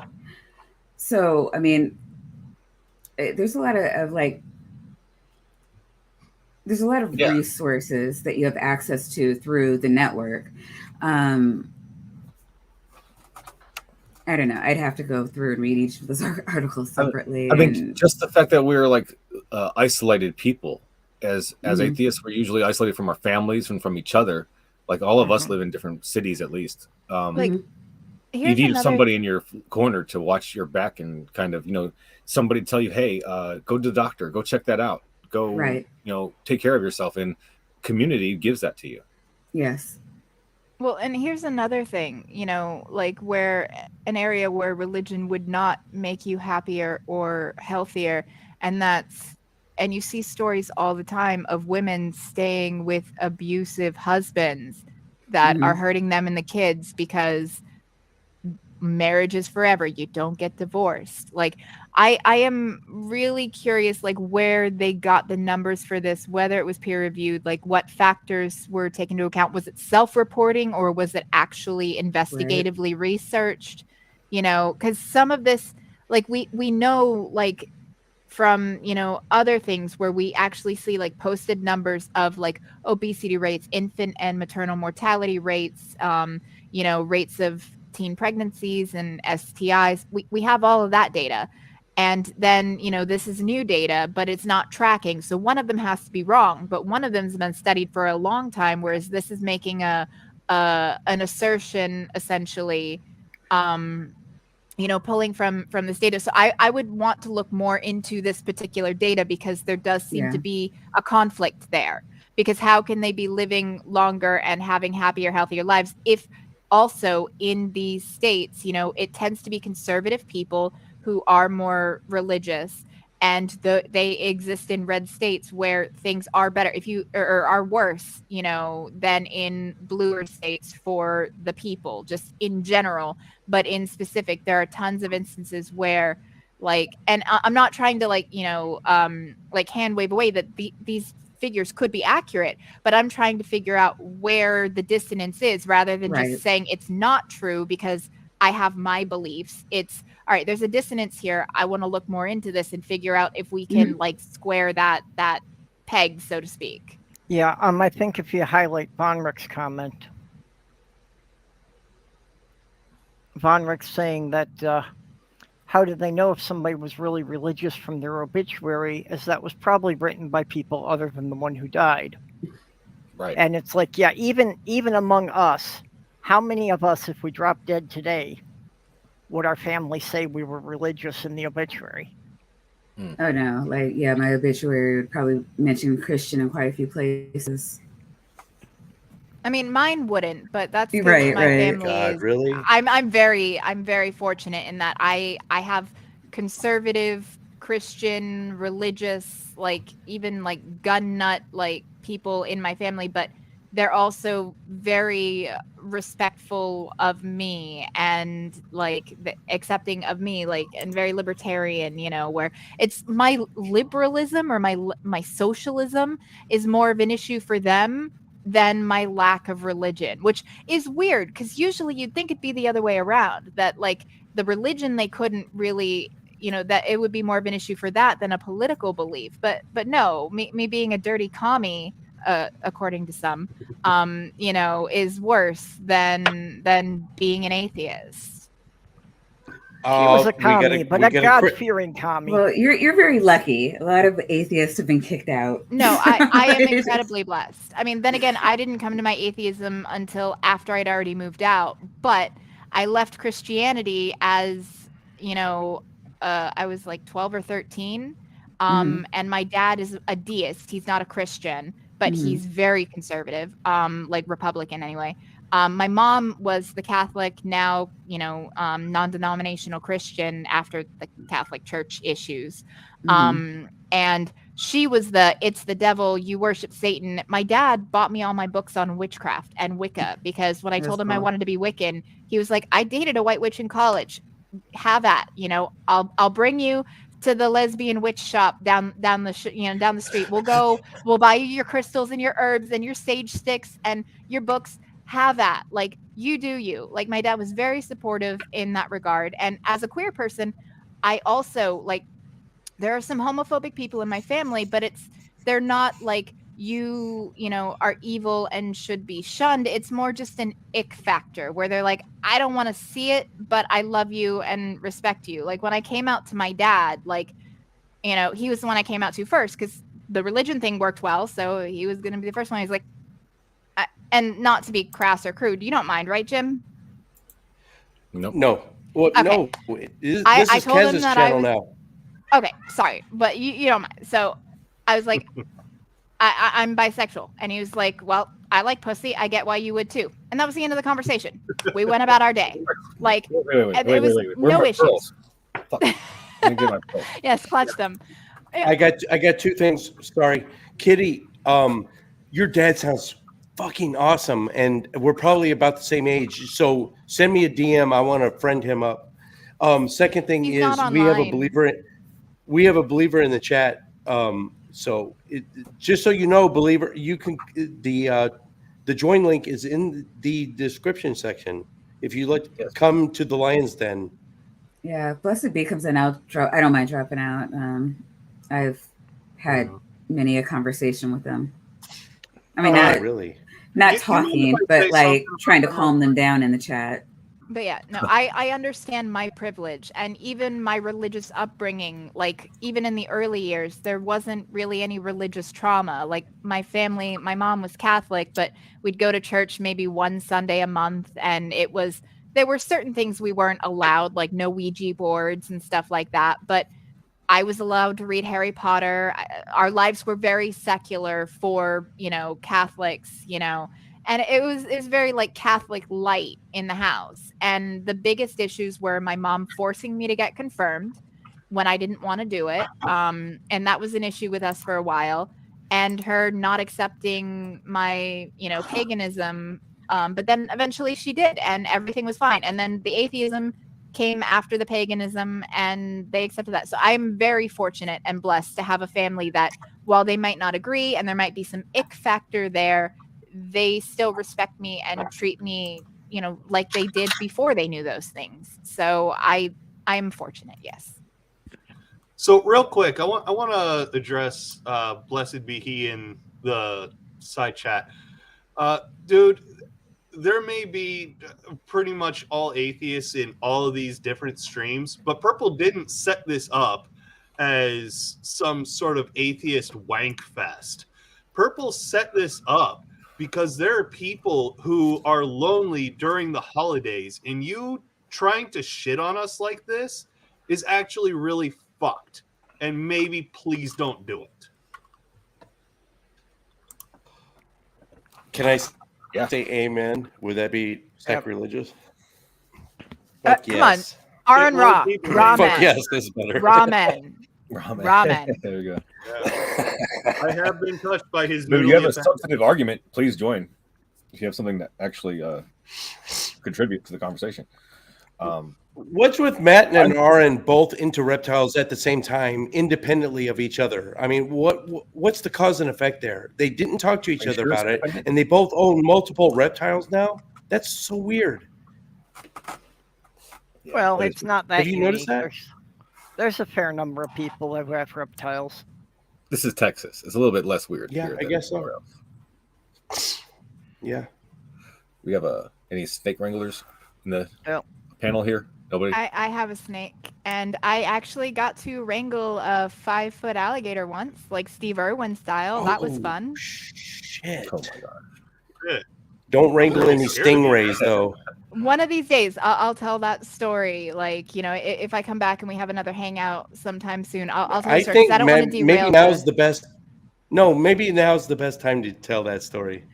So, I mean, there's a lot of like, there's a lot of resources that you have access to through the network. I don't know. I'd have to go through and read each of those articles separately. I mean, just the fact that we're like isolated people, as atheists, we're usually isolated from our families and from each other. Like all of us live in different cities, at least. Like, you need somebody in your corner to watch your back and kind of, you know, somebody tell you, hey, go to the doctor, go check that out, go, you know, take care of yourself. And community gives that to you. Yes. Well, and here's another thing, you know, like where an area where religion would not make you happier or healthier. And you see stories all the time of women staying with abusive husbands that are hurting them and the kids because marriage is forever. You don't get divorced. Like, I am really curious, like where they got the numbers for this, whether it was peer reviewed, like what factors were taken into account. Was it self-reporting or was it actually investigatively researched? You know, because some of this, like we know, like from other things where we actually see like posted numbers of like obesity rates, infant and maternal mortality rates, rates of teen pregnancies and STIs. We have all of that data. And then, this is new data, but it's not tracking. So one of them has to be wrong, but one of them's been studied for a long time, whereas this is making an assertion essentially, pulling from this data. So I would want to look more into this particular data because there does seem to be a conflict there. Because how can they be living longer and having happier, healthier lives if also in these states, it tends to be conservative people who are more religious, and they exist in red states where things are better or are worse, than in bluer states for the people, just in general. But in specific, there are tons of instances where and I'm not trying to hand wave away that these figures could be accurate, but I'm trying to figure out where the dissonance is rather than just saying it's not true because I have my beliefs. It's all right, there's a dissonance here. I want to look more into this and figure out if we can square that peg, so to speak. Yeah, I think if you highlight Von Rick's comment, Von Rick's saying that how did they know if somebody was really religious from their obituary, as that was probably written by people other than the one who died. Right. And it's like, yeah, even among us, how many of us, if we drop dead today, would our family say we were religious in the obituary? Oh no, my obituary would probably mention Christian in quite a few places. I mean, mine wouldn't, but that's right. My family God, is. really? I'm very fortunate in that I have conservative, Christian, religious, even gun nut people in my family, but they're also very respectful of me and accepting of me, and very libertarian, where it's my liberalism or my socialism is more of an issue for them than my lack of religion, which is weird because usually you'd think it'd be the other way around, that the religion they couldn't really, that it would be more of an issue for that than a political belief. But no, me being a dirty commie, according to some, is worse than being an atheist. He was a commie, but a God-fearing commie. Well, you're very lucky. A lot of atheists have been kicked out. No, I am incredibly blessed. I mean, then again, I didn't come to my atheism until after I'd already moved out, but I left Christianity as, I was 12 or 13. And my dad is a deist. He's not a Christian, but he's very conservative, Republican anyway. My mom was the Catholic, now, non-denominational Christian after the Catholic Church issues. And she was it's the devil, you worship Satan. My dad bought me all my books on witchcraft and Wicca because when I told him I wanted to be Wiccan, he was like, I dated a white witch in college. Have at, I'll bring you to the lesbian witch shop down the street. We'll buy you your crystals and your herbs and your sage sticks and your books. Have at, you do you. My dad was very supportive in that regard. And as a queer person, I also there are some homophobic people in my family, but they're not you are evil and should be shunned. It's more just an ick factor where they're I don't want to see it, but I love you and respect you. When I came out to my dad, he was the one I came out to first because the religion thing worked well. So he was going to be the first one. He's and not to be crass or crude, you don't mind, right, Jim? Nope. No. Well, okay. No. This I is told him Kez's that channel now. Okay, sorry, but you don't mind. So I was I'm bisexual. And he was like, well, I like pussy. I get why you would too. And that was the end of the conversation. We went about our day. Wait. No issues. Yes, clutch them. I got two things. Sorry. Kitty, your dad sounds fucking awesome. And we're probably about the same age. So send me a DM. I want to friend him up. Second thing He's is not we have a online. believer in the chat. So just so you know, believer, you can the join link is in the description section. If you like, Yes. come to the Lion's Den. Yeah, Blessed Be comes in. I don't mind dropping out. I've had many a conversation with them. I mean, not really, not Do you mind talking, if I but say like something trying to about calm them down in the chat. But yeah, no, I understand my privilege and even my religious upbringing. Like, even in the early years, there wasn't really any religious trauma. Like, my family, my mom was Catholic, but we'd go to church maybe one Sunday a month. And there were certain things we weren't allowed, like no Ouija boards and stuff like that. But I was allowed to read Harry Potter. Our lives were very secular for, Catholics, and it was very like Catholic light in the house. And the biggest issues were my mom forcing me to get confirmed when I didn't want to do it. And that was an issue with us for a while. And her not accepting my, paganism. But then eventually she did, and everything was fine. And then the atheism came after the paganism, and they accepted that. So I'm very fortunate and blessed to have a family that, while they might not agree and there might be some ick factor there, they still respect me and treat me, like they did before they knew those things. So I'm fortunate, yes. So real quick, I want to address Blessed Be He in the side chat. Dude, there may be pretty much all atheists in all of these different streams, but Purple didn't set this up as some sort of atheist wank fest. Purple set this up because there are people who are lonely during the holidays, and you trying to shit on us like this is actually really fucked. And maybe please don't do it. Can I say amen? Would that be sacrilegious? Come on. Aaron Raw. Ramen. Fuck yes, this is better. Ramen. Ramen. There we go. Yeah. I have been touched by his. If you have a substantive argument, please join. If you have something that actually contribute to the conversation. What's with Matt and Aaron both into reptiles at the same time, independently of each other? I mean, what's the cause and effect there? They didn't talk to each other about it, and they both own multiple reptiles now? That's so weird. Well, it's not that. Have you noticed that? There's a fair number of people that have reptiles. This is Texas. It's a little bit less weird. Yeah, here I than guess so. everywhere else. Yeah. We have any snake wranglers in the panel here? Nobody? I have a snake, and I actually got to wrangle a 5-foot alligator once, like Steve Irwin style. That was fun. Shit. Oh my god. Don't wrangle any stingrays, though. One of these days, I'll tell that story. Like, if I come back and we have another hangout sometime soon, I'll tell the story. think I don't want to derail maybe now's the best. No, maybe now's the best time to tell that story.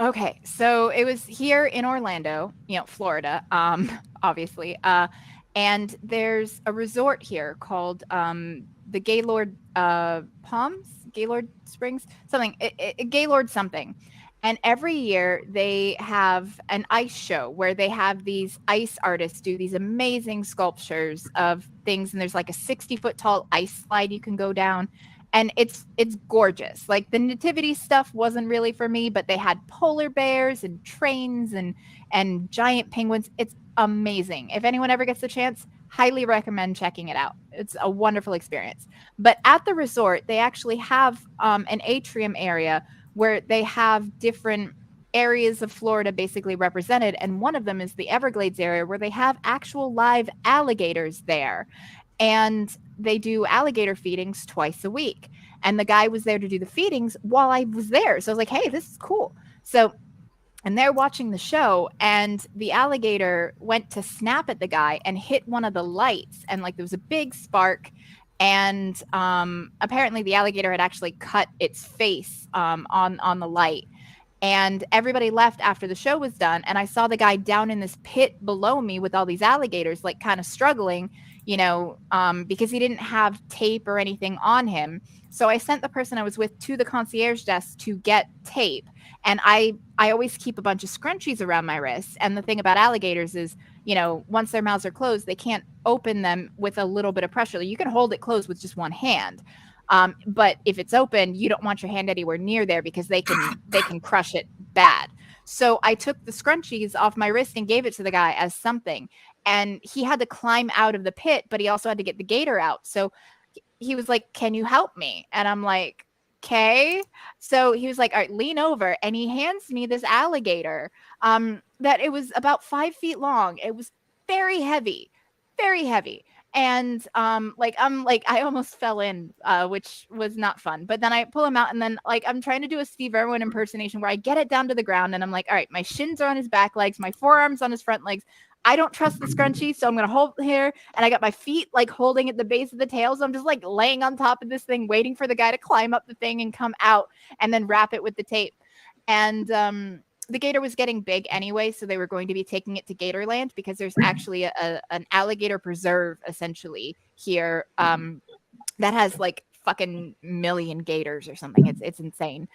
Okay, so it was here in Orlando, Florida, obviously. And there's a resort here called the Gaylord Palms, Gaylord Springs, something, Gaylord something. And every year they have an ice show where they have these ice artists do these amazing sculptures of things. And there's like a 60-foot tall ice slide you can go down. And it's gorgeous. Like, the nativity stuff wasn't really for me, but they had polar bears and trains and giant penguins. It's amazing. If anyone ever gets the chance, highly recommend checking it out. It's a wonderful experience. But at the resort, they actually have an atrium area where they have different areas of Florida basically represented. And one of them is the Everglades area, where they have actual live alligators there. And they do alligator feedings twice a week. And the guy was there to do the feedings while I was there. So I was like, hey, this is cool. So, and they're watching the show, and the alligator went to snap at the guy and hit one of the lights. And like, there was a big spark. And apparently the alligator had actually cut its face on the light. And everybody left after the show was done. And I saw the guy down in this pit below me with all these alligators, like kind of struggling. because he didn't have tape or anything on him. So I sent the person I was with to the concierge desk to get tape. And I always keep a bunch of scrunchies around my wrists. And the thing about alligators is, once their mouths are closed, they can't open them with a little bit of pressure. You can hold it closed with just one hand. But if it's open, you don't want your hand anywhere near there because they can crush it bad. So I took the scrunchies off my wrist and gave it to the guy as something. And he had to climb out of the pit, but he also had to get the gator out. So he was like, "Can you help me?" And I'm like, "Okay." So he was like, "All right, lean over." And he hands me this alligator that it was about 5 feet long. It was very heavy, very heavy. And I almost fell in, which was not fun. But then I pull him out, and then I'm trying to do a Steve Irwin impersonation where I get it down to the ground, and I'm like, all right, my shins are on his back legs, my forearms on his front legs. I don't trust the scrunchie, so I'm gonna hold here, and I got my feet holding at the base of the tail, so I'm just laying on top of this thing, waiting for the guy to climb up the thing and come out, and then wrap it with the tape. And the gator was getting big anyway, so they were going to be taking it to Gatorland because there's actually an alligator preserve essentially here that has fucking million gators or something. It's insane.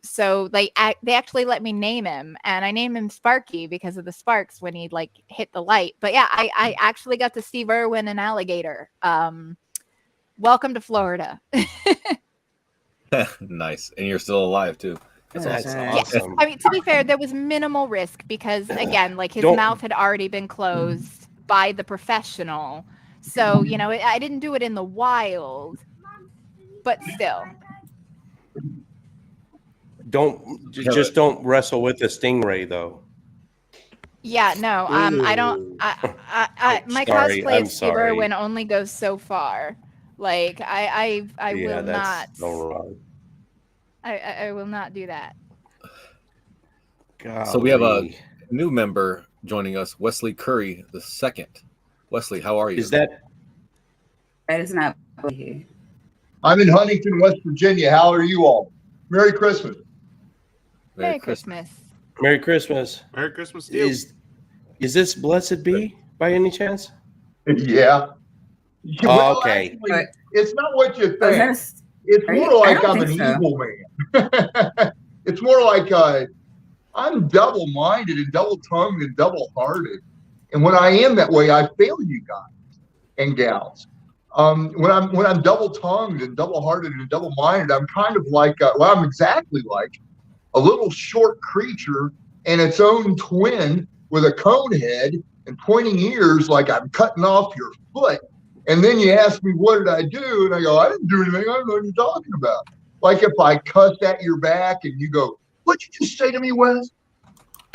So they actually let me name him, and I named him Sparky because of the sparks when he hit the light. But yeah, I actually got to Steve Irwin an alligator. Welcome to Florida. Nice, and you're still alive too. That's awesome. I mean, to be fair, there was minimal risk because, again, his mouth had already been closed by the professional. So, I didn't do it in the wild, but still. Don't wrestle with a stingray, though. Yeah, no, I don't. My cosplay of Steve Irwin only goes so far. I will not. So wrong. I will not do that. Golly. So we have a new member joining us, Wesley Curry II. Wesley, how are you? That is not here. I'm in Huntington, West Virginia. How are you all? Merry Christmas. Merry Christmas. Merry Christmas. Merry Christmas to you. Is this Blessed Be by any chance? Yeah. Well, okay. Actually, it's not what you think. It's more like I'm an evil man. It's more like I'm double-minded and double-tongued and double-hearted. And when I am that way, I fail you guys and gals. When I'm double-tongued and double-hearted and double-minded, I'm kind of I'm exactly like a little short creature and its own twin with a cone head and pointing ears like I'm cutting off your foot. And then you ask me, what did I do? And I go, I didn't do anything. I don't know what you're talking about. Like if I cussed at your back and you go, what'd you just say to me, Wes?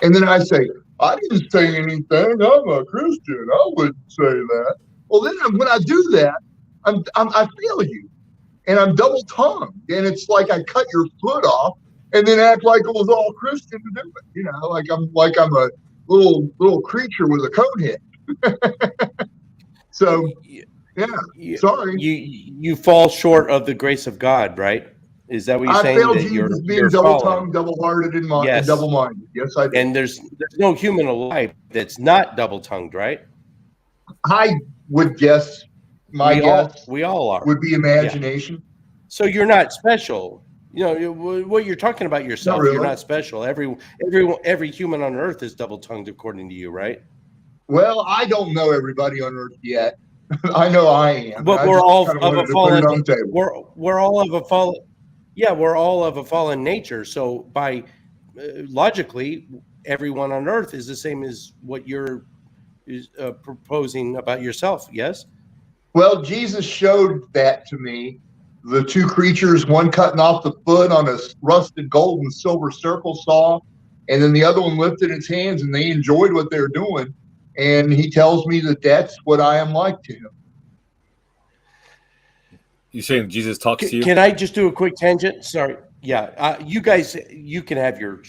And then I say, I didn't say anything. I'm a Christian. I wouldn't say that. Well, then when I do that, I fail you. And I'm double-tongued. And it's like I cut your foot off and then act like it was all Christian to do it. Like I'm a little creature with a cone head. So yeah, sorry. You fall short of the grace of God, right? Is that what you're saying? I failed you as being double-tongued, double-hearted, and double-minded. Yes, I did. And there's no human alive that's not double-tongued, right? I would guess. We all are. Would be imagination. Yeah. So you're not special. What you're talking about yourself. Really. You're not special. Every human on earth is double-tongued, according to you, right? Well, I don't know everybody on earth yet. I know I am. But we're all of a fallen. We're all of a fallen. Yeah, we're all of a fallen nature. So by logically, everyone on earth is the same as what you're proposing about yourself. Yes. Well, Jesus showed that to me. The two creatures, one cutting off the foot on a rusted gold and silver circle saw, and then the other one lifted its hands, and they enjoyed what they're doing. And he tells me that that's what I am like to him. You saying Jesus talks to you? Can I just do a quick tangent? Sorry. Yeah. You guys, you can have your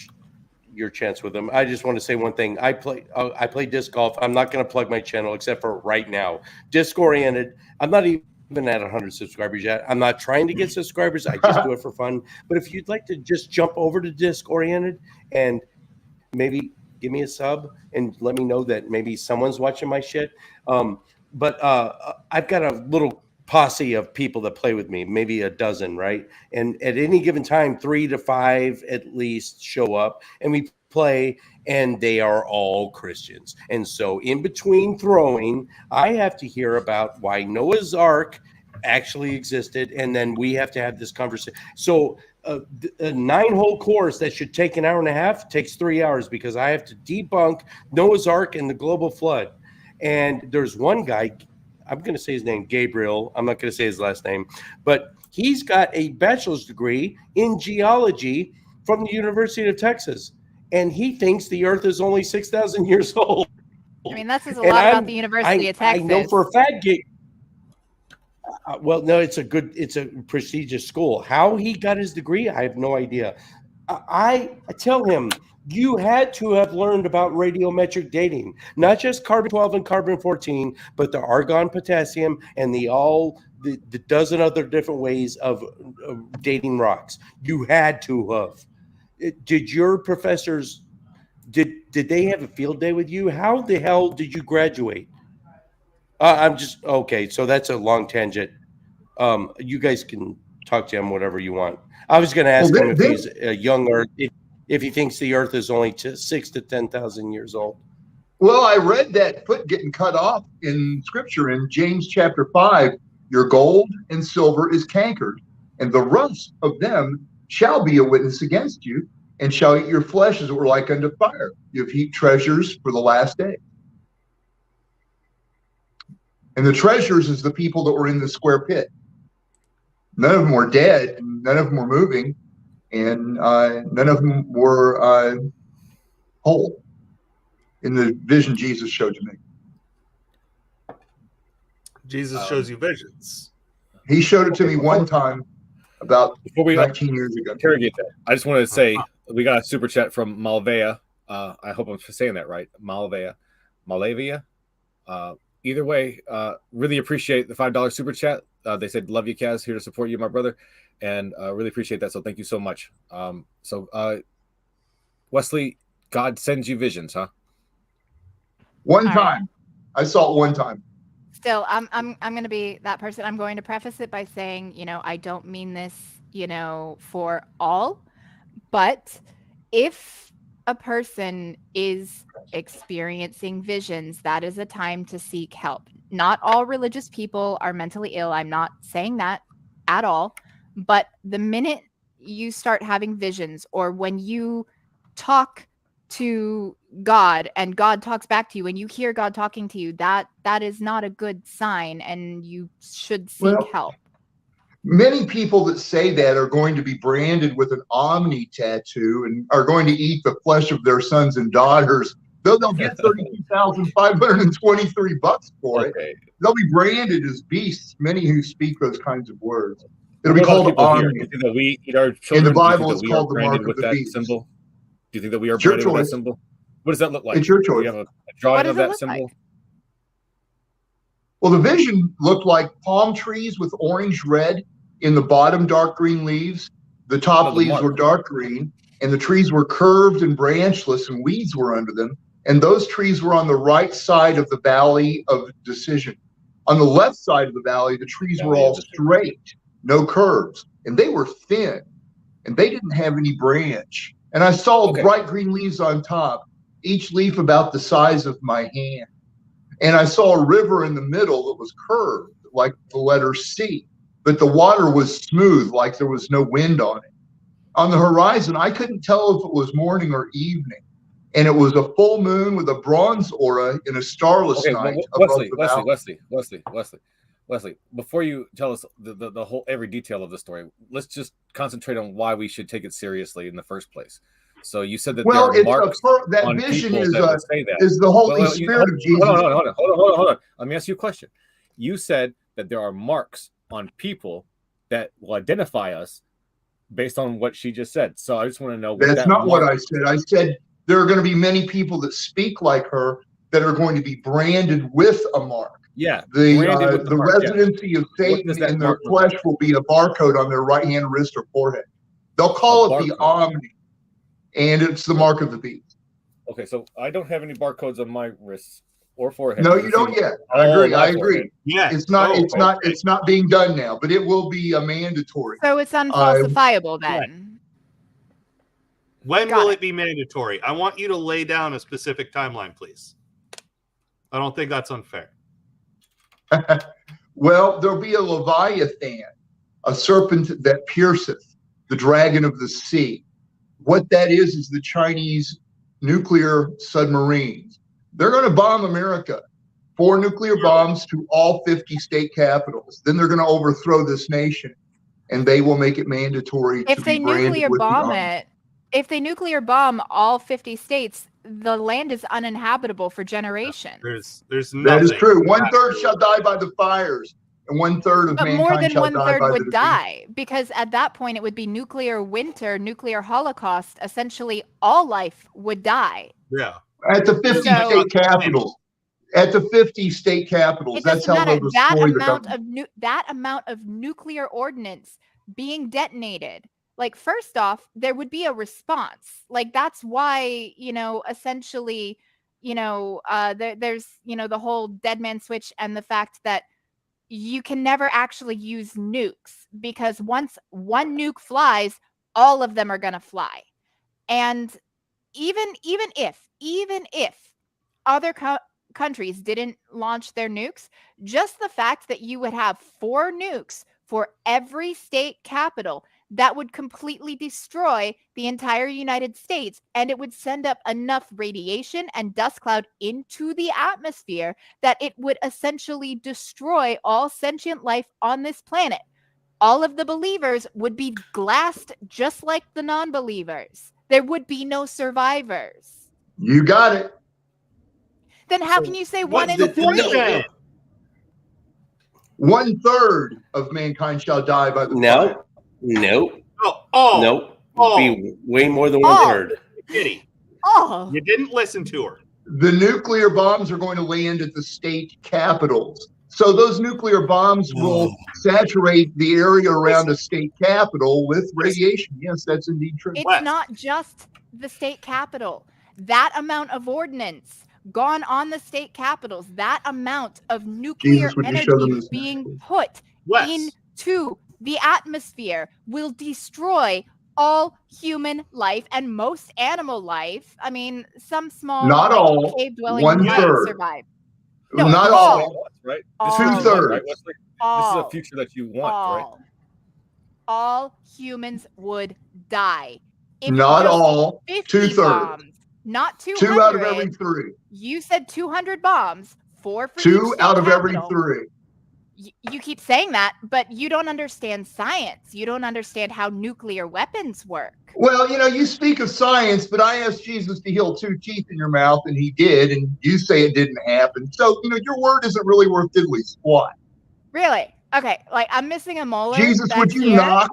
chance with him. I just want to say one thing. I play disc golf. I'm not going to plug my channel except for right now. Disc oriented. I'm not even at 100 subscribers yet. I'm not trying to get subscribers. I just do it for fun. But if you'd like to just jump over to disc oriented and maybe give me a sub and let me know that maybe someone's watching my shit. I've got a little posse of people that play with me, maybe a dozen, right? And at any given time, 3 to 5 at least show up, and we play, and they are all Christians. And so in between throwing, I have to hear about why Noah's Ark actually existed, and then we have to have this conversation. So a 9-hole course that should take an hour and a half takes 3 hours because I have to debunk Noah's Ark and the global flood. And there's one guy, I'm going to say his name, Gabriel. I'm not going to say his last name, but he's got a bachelor's degree in geology from the University of Texas. And he thinks the earth is only 6,000 years old. I mean, that says a lot about the University of Texas. I know for a fact, well, no, it's a prestigious school. How he got his degree, I have no idea. I tell him, you had to have learned about radiometric dating, not just carbon-12 and carbon-14, but the argon, potassium, and the dozen other different ways of dating rocks. You had to have. Did your professors, did they have a field day with you? How the hell did you graduate? Okay, so that's a long tangent. You guys can talk to him whatever you want. I was going to ask him if he's young or if he thinks the earth is only 6,000 to 10,000 years old. Well, I read that foot getting cut off in scripture in James chapter 5. Your gold and silver is cankered, and the rust of them shall be a witness against you, and shall eat your flesh as it were like unto fire. You have heaped treasures for the last day. And the treasures is the people that were in the square pit. None of them were dead, and none of them were moving, and none of them were whole in the vision Jesus showed to me. Jesus shows you visions. He showed it to me one time about 19 years ago. Interrogate that. I just wanted to say we got a super chat from Malvea. I hope I'm saying that right. Malavia. Either way, really appreciate the $5 super chat. They said, love you, Kaz, here to support you, my brother. And really appreciate that. So thank you so much. Wesley, God sends you visions, huh? One time. I saw it one time. Still, I'm going to be that person. I'm going to preface it by saying, I don't mean this, for all, but if a person is experiencing visions, that is a time to seek help. Not all religious people are mentally ill. I'm not saying that at all. But the minute you start having visions, or when you talk to God and God talks back to you and you hear God talking to you, that is not a good sign, and you should seek help. Many people that say that are going to be branded with an Omni tattoo and are going to eat the flesh of their sons and daughters. They'll get $32,523 for it. They'll be branded as beasts, many who speak those kinds of words. It'll be called Omni. Do you think that we eat our children? In the Bible, it's called the mark of the beast. Symbol? Do you think that we are branded with that symbol? What does that look like? It's your choice. Do you have a drawing of that symbol? Like? Well, the vision looked like palm trees with orange red in the bottom, dark green leaves. The top leaves were dark green, and the trees were curved and branchless, and weeds were under them. And those trees were on the right side of the valley of decision. On the left side of the valley, the trees were all straight, no curves, and they were thin, and they didn't have any branch. And I saw bright green leaves on top, each leaf about the size of my hand. And I saw a river in the middle that was curved, like the letter C, but the water was smooth, like there was no wind on it. On the horizon, I couldn't tell if it was morning or evening. And it was a full moon with a bronze aura in a starless night. Wesley, before you tell us the whole every detail of the story, let's just concentrate on why we should take it seriously in the first place. So you said that there are marks that vision is the Holy Spirit of Jesus. Hold on. Let me ask you a question. You said that there are marks on people that will identify us based on what she just said. So I just want to know. That's not what I said. I said there are going to be many people that speak like her that are going to be branded with a mark. Yeah. The residency of Satan in their flesh will be a barcode on their right hand, wrist, or forehead. They'll call it the Omni, and it's the mark of the beast. Okay, so I don't have any barcodes on my wrists or forehead. No, you don't yet. I agree. Yeah, it's not being done now, but it will be mandatory. So it's unfalsifiable then. When will it be mandatory? I want you to lay down a specific timeline, please. I don't think that's unfair. Well, there'll be a Leviathan, a serpent that pierceth, the dragon of the sea. What that is the Chinese nuclear submarines. They're going to bomb America. 4 nuclear bombs to all 50 state capitals. Then they're going to overthrow this nation, and they will make it mandatory if they nuclear bomb it. If they nuclear bomb all 50 states, the land is uninhabitable for generations. There's nothing. That is true. 1/3 shall die by the fires, and 1/3 of but mankind more than shall die 1/3 by would the die, because at that point it would be nuclear winter, nuclear holocaust. Essentially, all life would die. Yeah. At the 50 state capitals. At the 50 state capitals. That's how they'll destroy that amount of nuclear ordnance being detonated. Like, first off, there would be a response. Like, that's why, essentially, there's, the whole dead man switch, and the fact that you can never actually use nukes, because once one nuke flies, all of them are going to fly. And even if other countries didn't launch their nukes, just the fact that you would have 4 nukes for every state capital, that would completely destroy the entire United States, and it would send up enough radiation and dust cloud into the atmosphere that it would essentially destroy all sentient life on this planet. All of the believers would be glassed just like the non-believers. There would be no survivors. You got it. Then how can you say 1 in 3? 1/3 of mankind shall die by the fire. Nope. Oh. Nope. Be way more than 1/3. Kitty. Oh. You didn't listen to her. The nuclear bombs are going to land at the state capitals. So those nuclear bombs will saturate the area around a state capital with radiation. Yes, that's indeed true. It's not just the state capital. That amount of ordnance gone on the state capitals, that amount of nuclear energy being put into the atmosphere will destroy all human life and most animal life. I mean, some small cave-dwelling might survive. No, not all. Right? 2/3. Right, Wesley? This is a future that you want, right? All humans would die. If not all. 2/3. Bombs, not 200. 2 out of every 3. You said 200 bombs. 4 for 2 out of capital. every 3. You keep saying that, but you don't understand science. You don't understand how nuclear weapons work. Well, you speak of science, but I asked Jesus to heal 2 teeth in your mouth, and he did, and you say it didn't happen. So, your word isn't really worth diddly squat. Really? Okay, like I'm missing a molar. Jesus, would you knock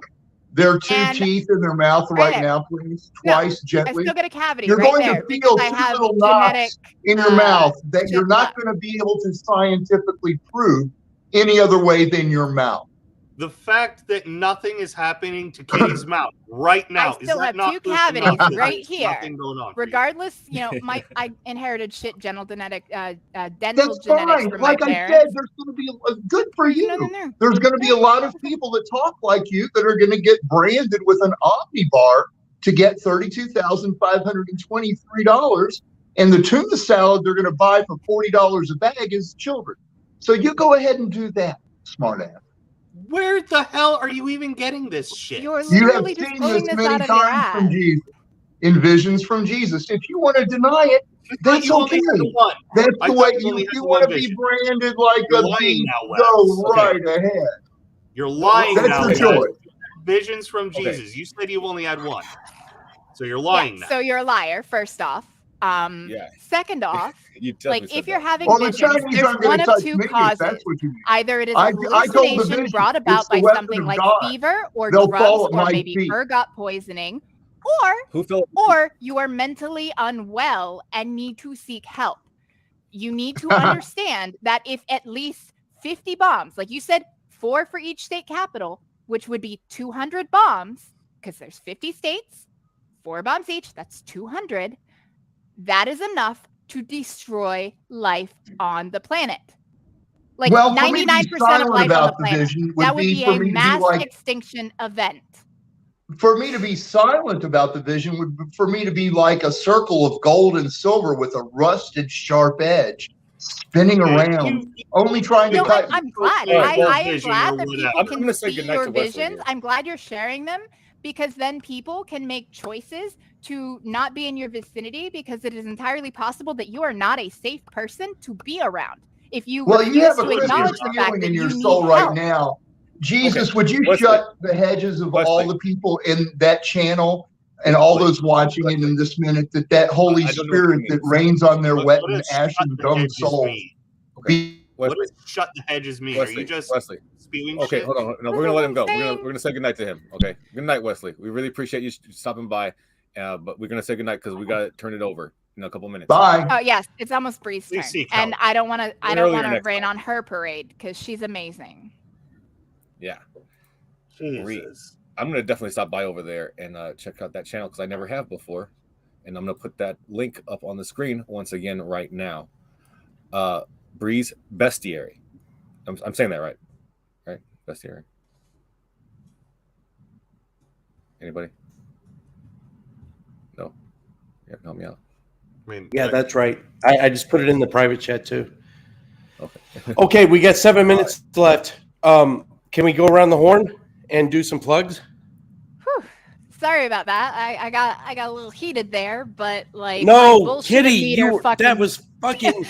their 2 teeth in their mouth right now, please? Twice, gently. I still got a cavity. You're going there to feel 2 little knocks in your mouth that you're not going to be able to scientifically prove any other way than your mouth. The fact that nothing is happening to Kitty's mouth right now I still have 2 cavities right here. Regardless, I inherited shit dental genetics That's from fine. my Like parents. I said, there's going to be good for you. There's going to be a lot of people that talk like you that are going to get branded with an Omnibar to get $32,523, and the tuna salad they're going to buy for $40 a bag is children. So you go ahead and do that, smart ass. Where the hell are you even getting this shit? You're You have literally just seen pulling this this many out of your times from ass. Jesus, in visions from Jesus. If you want to deny it, that's okay. That's the way you want to be branded like a beast. Go right ahead. You're lying now. That's your choice. Visions from Jesus. You said you've only had 1. So you're lying now. So you're a liar, first off. Second off, if you're having visions, there's one of 2 causes. Either it is a hallucination brought about by something like fever or drugs or maybe ergot poisoning, or you are mentally unwell and need to seek help. You need to understand that if at least 50 bombs, like you said, 4 for each state capital, which would be 200 bombs, because there's 50 states, 4 bombs each, that's 200. That is enough to destroy life on the planet. Like Well, for me to be 99% of silent life on the about the planet. vision would That would be for a me to be mass like, extinction event. for me to be silent about the vision would for me to be like a circle of gold and silver with a rusted sharp edge spinning around, only trying to No, cut. I'm glad. Right, well, I am vision glad or that whatever. people I'm can gonna say see goodnight your to Wesley visions. here. I'm glad you're sharing them because then people can make choices to not be in your vicinity because it is entirely possible that you are not a safe person to be around. If you Well, refuse you have a to Christmas acknowledge the fact feeling that in your you soul need right help. now. Jesus, would you Wesley. shut the hedges of all Wesley. the people in that channel and all those watching it in this minute, that Holy I don't know what Spirit that that means. rains on their What wet does and shut ashen the dumb hedges souls? mean? Okay. What Wesley. does shut the hedges mean? Wesley. Are you just Wesley. spewing Okay, shit? hold on. No, we're gonna let him go. We're gonna say goodnight to him. Okay. Good night, Wesley. We really appreciate you stopping by, but we're gonna say goodnight because we gotta turn it over in a couple minutes. Bye. Oh yes, it's almost Bree's Please turn, seek and help. I don't want to. I Earlier don't want to next rain time. on her parade because she's amazing. Yeah. Jesus. I'm gonna definitely stop by over there and check out that channel because I never have before, and I'm gonna put that link up on the screen once again right now. Bree's Bestiary. I'm saying that right? Right? Bestiary. Anybody? No. Yeah, help me out. I mean, Yeah, that's right. I just put it in the private chat too. Okay. Okay, we got 7 minutes left. Can we go around the horn and do some plugs? Whew. Sorry about that. I got a little heated there, but like my No, bullshit Kitty, meter that was fucking.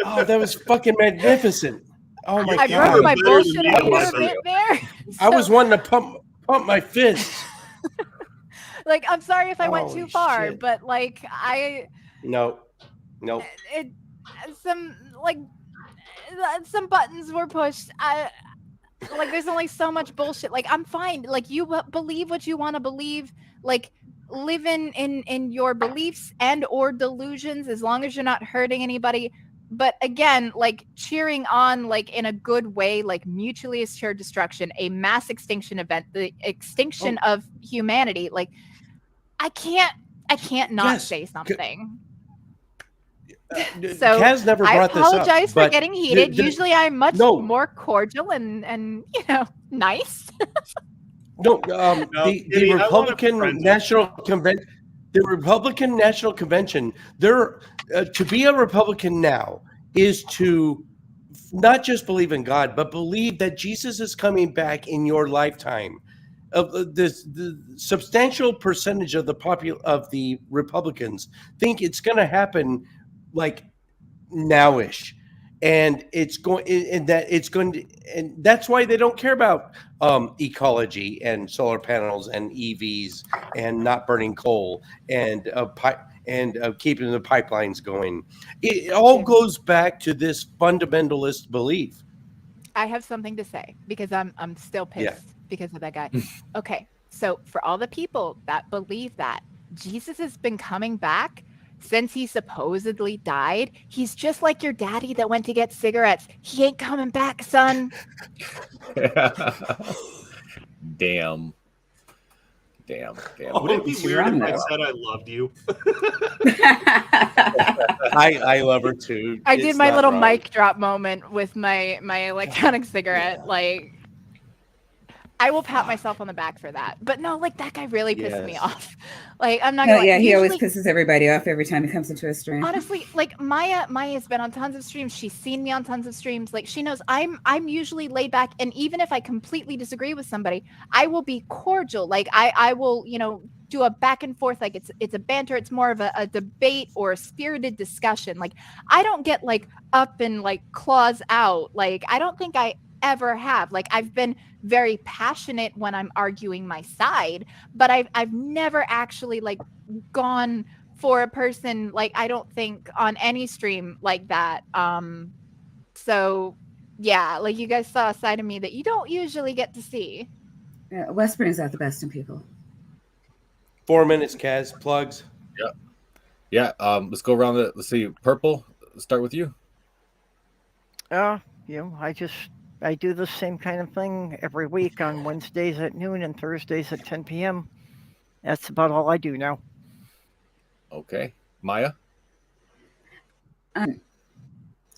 Oh, that was fucking magnificent. Oh my I god! broke my better than bullshit me, meter a Wesley. bit there. I was wanting to pump my fists. Like, I'm sorry if I went Holy too far, shit. but like No. it some like some buttons were pushed. Like there's only so much bullshit. Like I'm fine. Like you believe what you want to believe. Like live in your beliefs and or delusions as long as you're not hurting anybody. But again, like cheering on like in a good way, like mutually assured destruction, a mass extinction event, the extinction of humanity. Like I can't not Yes. say something. So Kaz never brought this up. I apologize for getting heated. Usually I'm much no. more cordial and you know, nice. No, Kitty, the Republican National Convention. The Republican National Convention. They're to be a Republican now is to not just believe in God, but believe that Jesus is coming back in your lifetime. The substantial percentage of the Republicans think it's going to happen like nowish. And it's going, and that's why they don't care about ecology and solar panels and EVs and not burning coal and keeping the pipelines going. It all goes back to this fundamentalist belief. I have something to say because I'm still pissed because of that guy. Okay, so for all the people that believe that Jesus has been coming back since he supposedly died, he's just like your daddy that went to get cigarettes. He ain't coming back, son. Damn. Would it be weird if I said I loved you? I love her too. I did my little mic drop moment with my electronic cigarette. Like, I will pat myself on the back for that. But no, like that guy really pissed me off. Like, I'm not gonna. Yeah, he always pisses everybody off every time he comes into a stream. Honestly, like Maya's been on tons of streams. She's seen me on tons of streams. Like she knows I'm usually laid back, and even if I completely disagree with somebody, I will be cordial. Like I will, you know, do a back and forth. Like it's a banter. It's more of a debate or a spirited discussion. Like I don't get like up and like claws out. Like I don't think I ever have. Like I've been very passionate when I'm arguing my side, but I've never actually like gone for a person, like I don't think on any stream like that. So yeah, like you guys saw a side of me that you don't usually get to see. Yeah, West brings out the best in people. 4 minutes, Kaz. Plugs. Yeah. Let's go around let's see. Purple, let's start with you. You know, I do the same kind of thing every week on Wednesdays at noon and Thursdays at 10 p.m. That's about all I do now. Okay. Maya?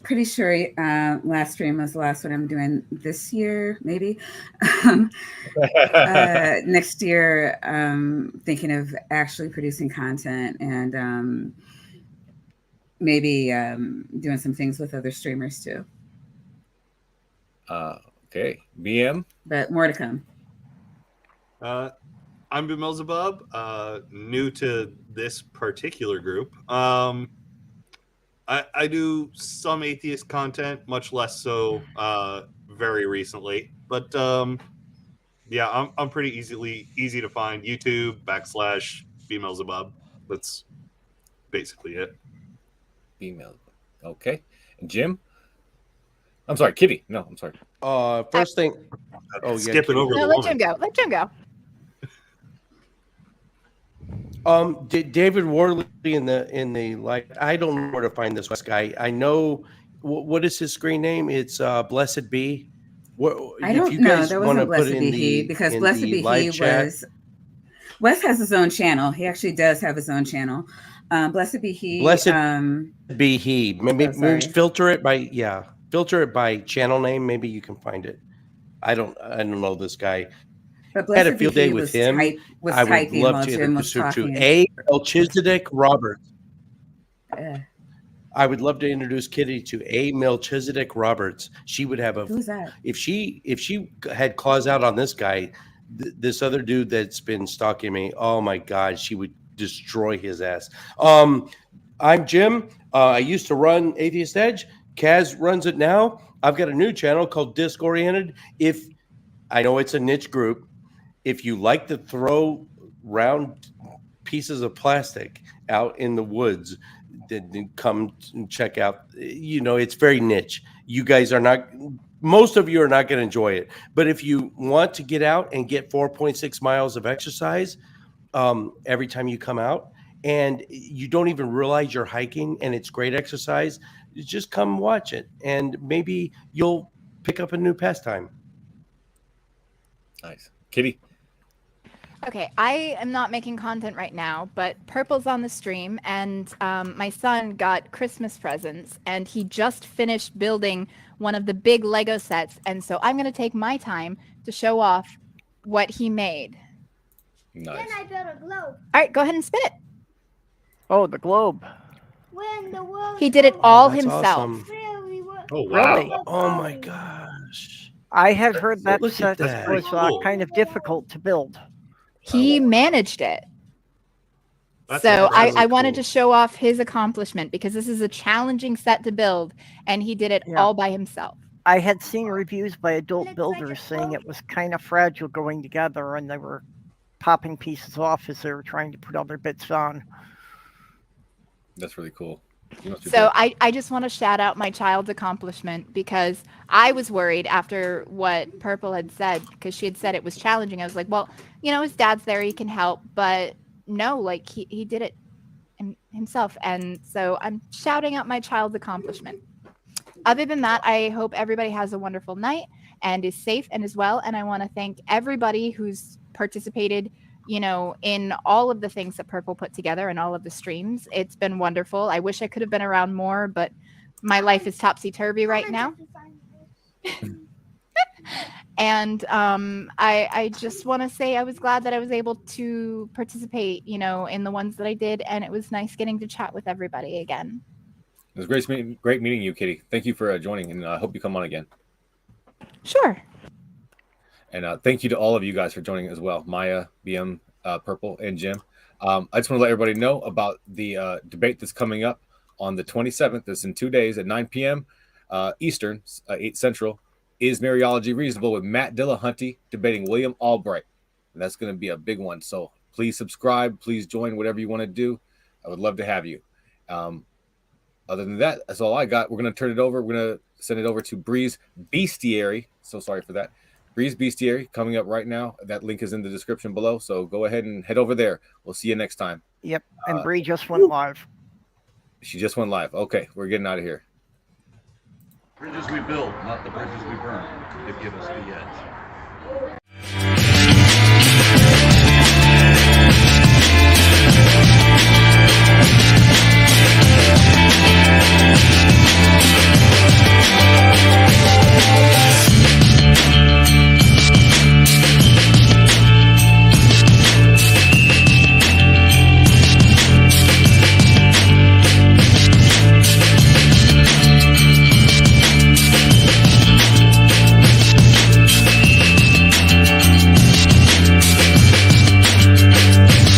Pretty sure last stream was the last one I'm doing this year, maybe. Next year, thinking of actually producing content and maybe doing some things with other streamers too. Okay, BM. But more to come. I'm BMillzebub, new to this particular group. I do some atheist content, much less so very recently. But yeah, I'm pretty easy to find. YouTube /BMillzebub. That's basically it. BMillzebub. Okay. And Jim? I'm sorry, Kitty. No, I'm sorry. First thing. Oh, yeah. Skipping over No, the let woman. Jim go. Let Jim go. David Worley in the like, I don't know where to find this guy. I know what is his screen name? It's Blessed Be. I don't know. That wasn't Blessed Be He, because Blessed Be He was. Wes has his own channel. He actually does have his own channel. Blessed Be He. Blessed Be He. Maybe filter it by channel name. Maybe you can find it. I don't know this guy. But I had a field day with him. I would love to introduce him to A. Melchizedek Roberts. I would love to introduce Kitty to A. Melchizedek Roberts. She would have Who's that? If she had claws out on this guy, this other dude that's been stalking me. Oh my God, she would destroy his ass. I'm Jim. I used to run Atheist Edge. Kaz runs it now. I've got a new channel called Disc Oriented. If I know it's a niche group. If you like to throw round pieces of plastic out in the woods, then come and check out. It's very niche. You guys are not, most of you are not going to enjoy it. But if you want to get out and get 4.6 miles of exercise every time you come out, and you don't even realize you're hiking and it's great exercise, just come watch it. And maybe you'll pick up a new pastime. Nice. Kitty? Okay, I am not making content right now, but Purple's on the stream, and my son got Christmas presents, and he just finished building one of the big Lego sets, and so I'm going to take my time to show off what he made. Nice. Then I built a globe. All right, go ahead and spin it. Oh, the globe. When the world He did it all That's himself. awesome. really was. Oh, wow. Really? Oh my gosh. I had heard that Look at set that. was Cool. kind of difficult to build. He managed it. That's So really I wanted cool. to show off his accomplishment because this is a challenging set to build, and he did it Yeah. all by himself. I had seen reviews by adult Looks like builders a saying it boat. was kind of fragile going together, and they were popping pieces off as they were trying to put other bits on. That's really cool. You must be So good. I just want to shout out my child's accomplishment because I was worried after what Purple had said, because she had said it was challenging. I was like, well, his dad's there, he can help, but no, like he did it himself. And so I'm shouting out my child's accomplishment. Other than that, I hope everybody has a wonderful night and is safe and is well. And I want to thank everybody who's participated in all of the things that Purple put together and all of the streams. It's been wonderful. I wish I could have been around more, but my life is topsy-turvy right now. And I just want to say I was glad that I was able to participate, in the ones that I did. And it was nice getting to chat with everybody again. It was great meeting you, Kitty. Thank you for joining, and I hope you come on again. Sure. And thank you to all of you guys for joining as well. Maya, BM, Purple, and Jim. I just want to let everybody know about the debate that's coming up on the 27th. That's in 2 days at 9 p.m. Eastern, 8 Central. Is Mariology Reasonable with Matt Dillahunty debating William Albright? And that's going to be a big one. So please subscribe. Please join whatever you want to do. I would love to have you. Other than that, that's all I got. We're going to turn it over. We're going to send it over to Breeze Bestiary. So sorry for that. Breeze Bestiary coming up right now. That link is in the description below. So go ahead and head over there. We'll see you next time. Yep, and Bree just went live. She just went live. Okay, we're getting out of here. Bridges we build, not the bridges we burn, that give us the edge.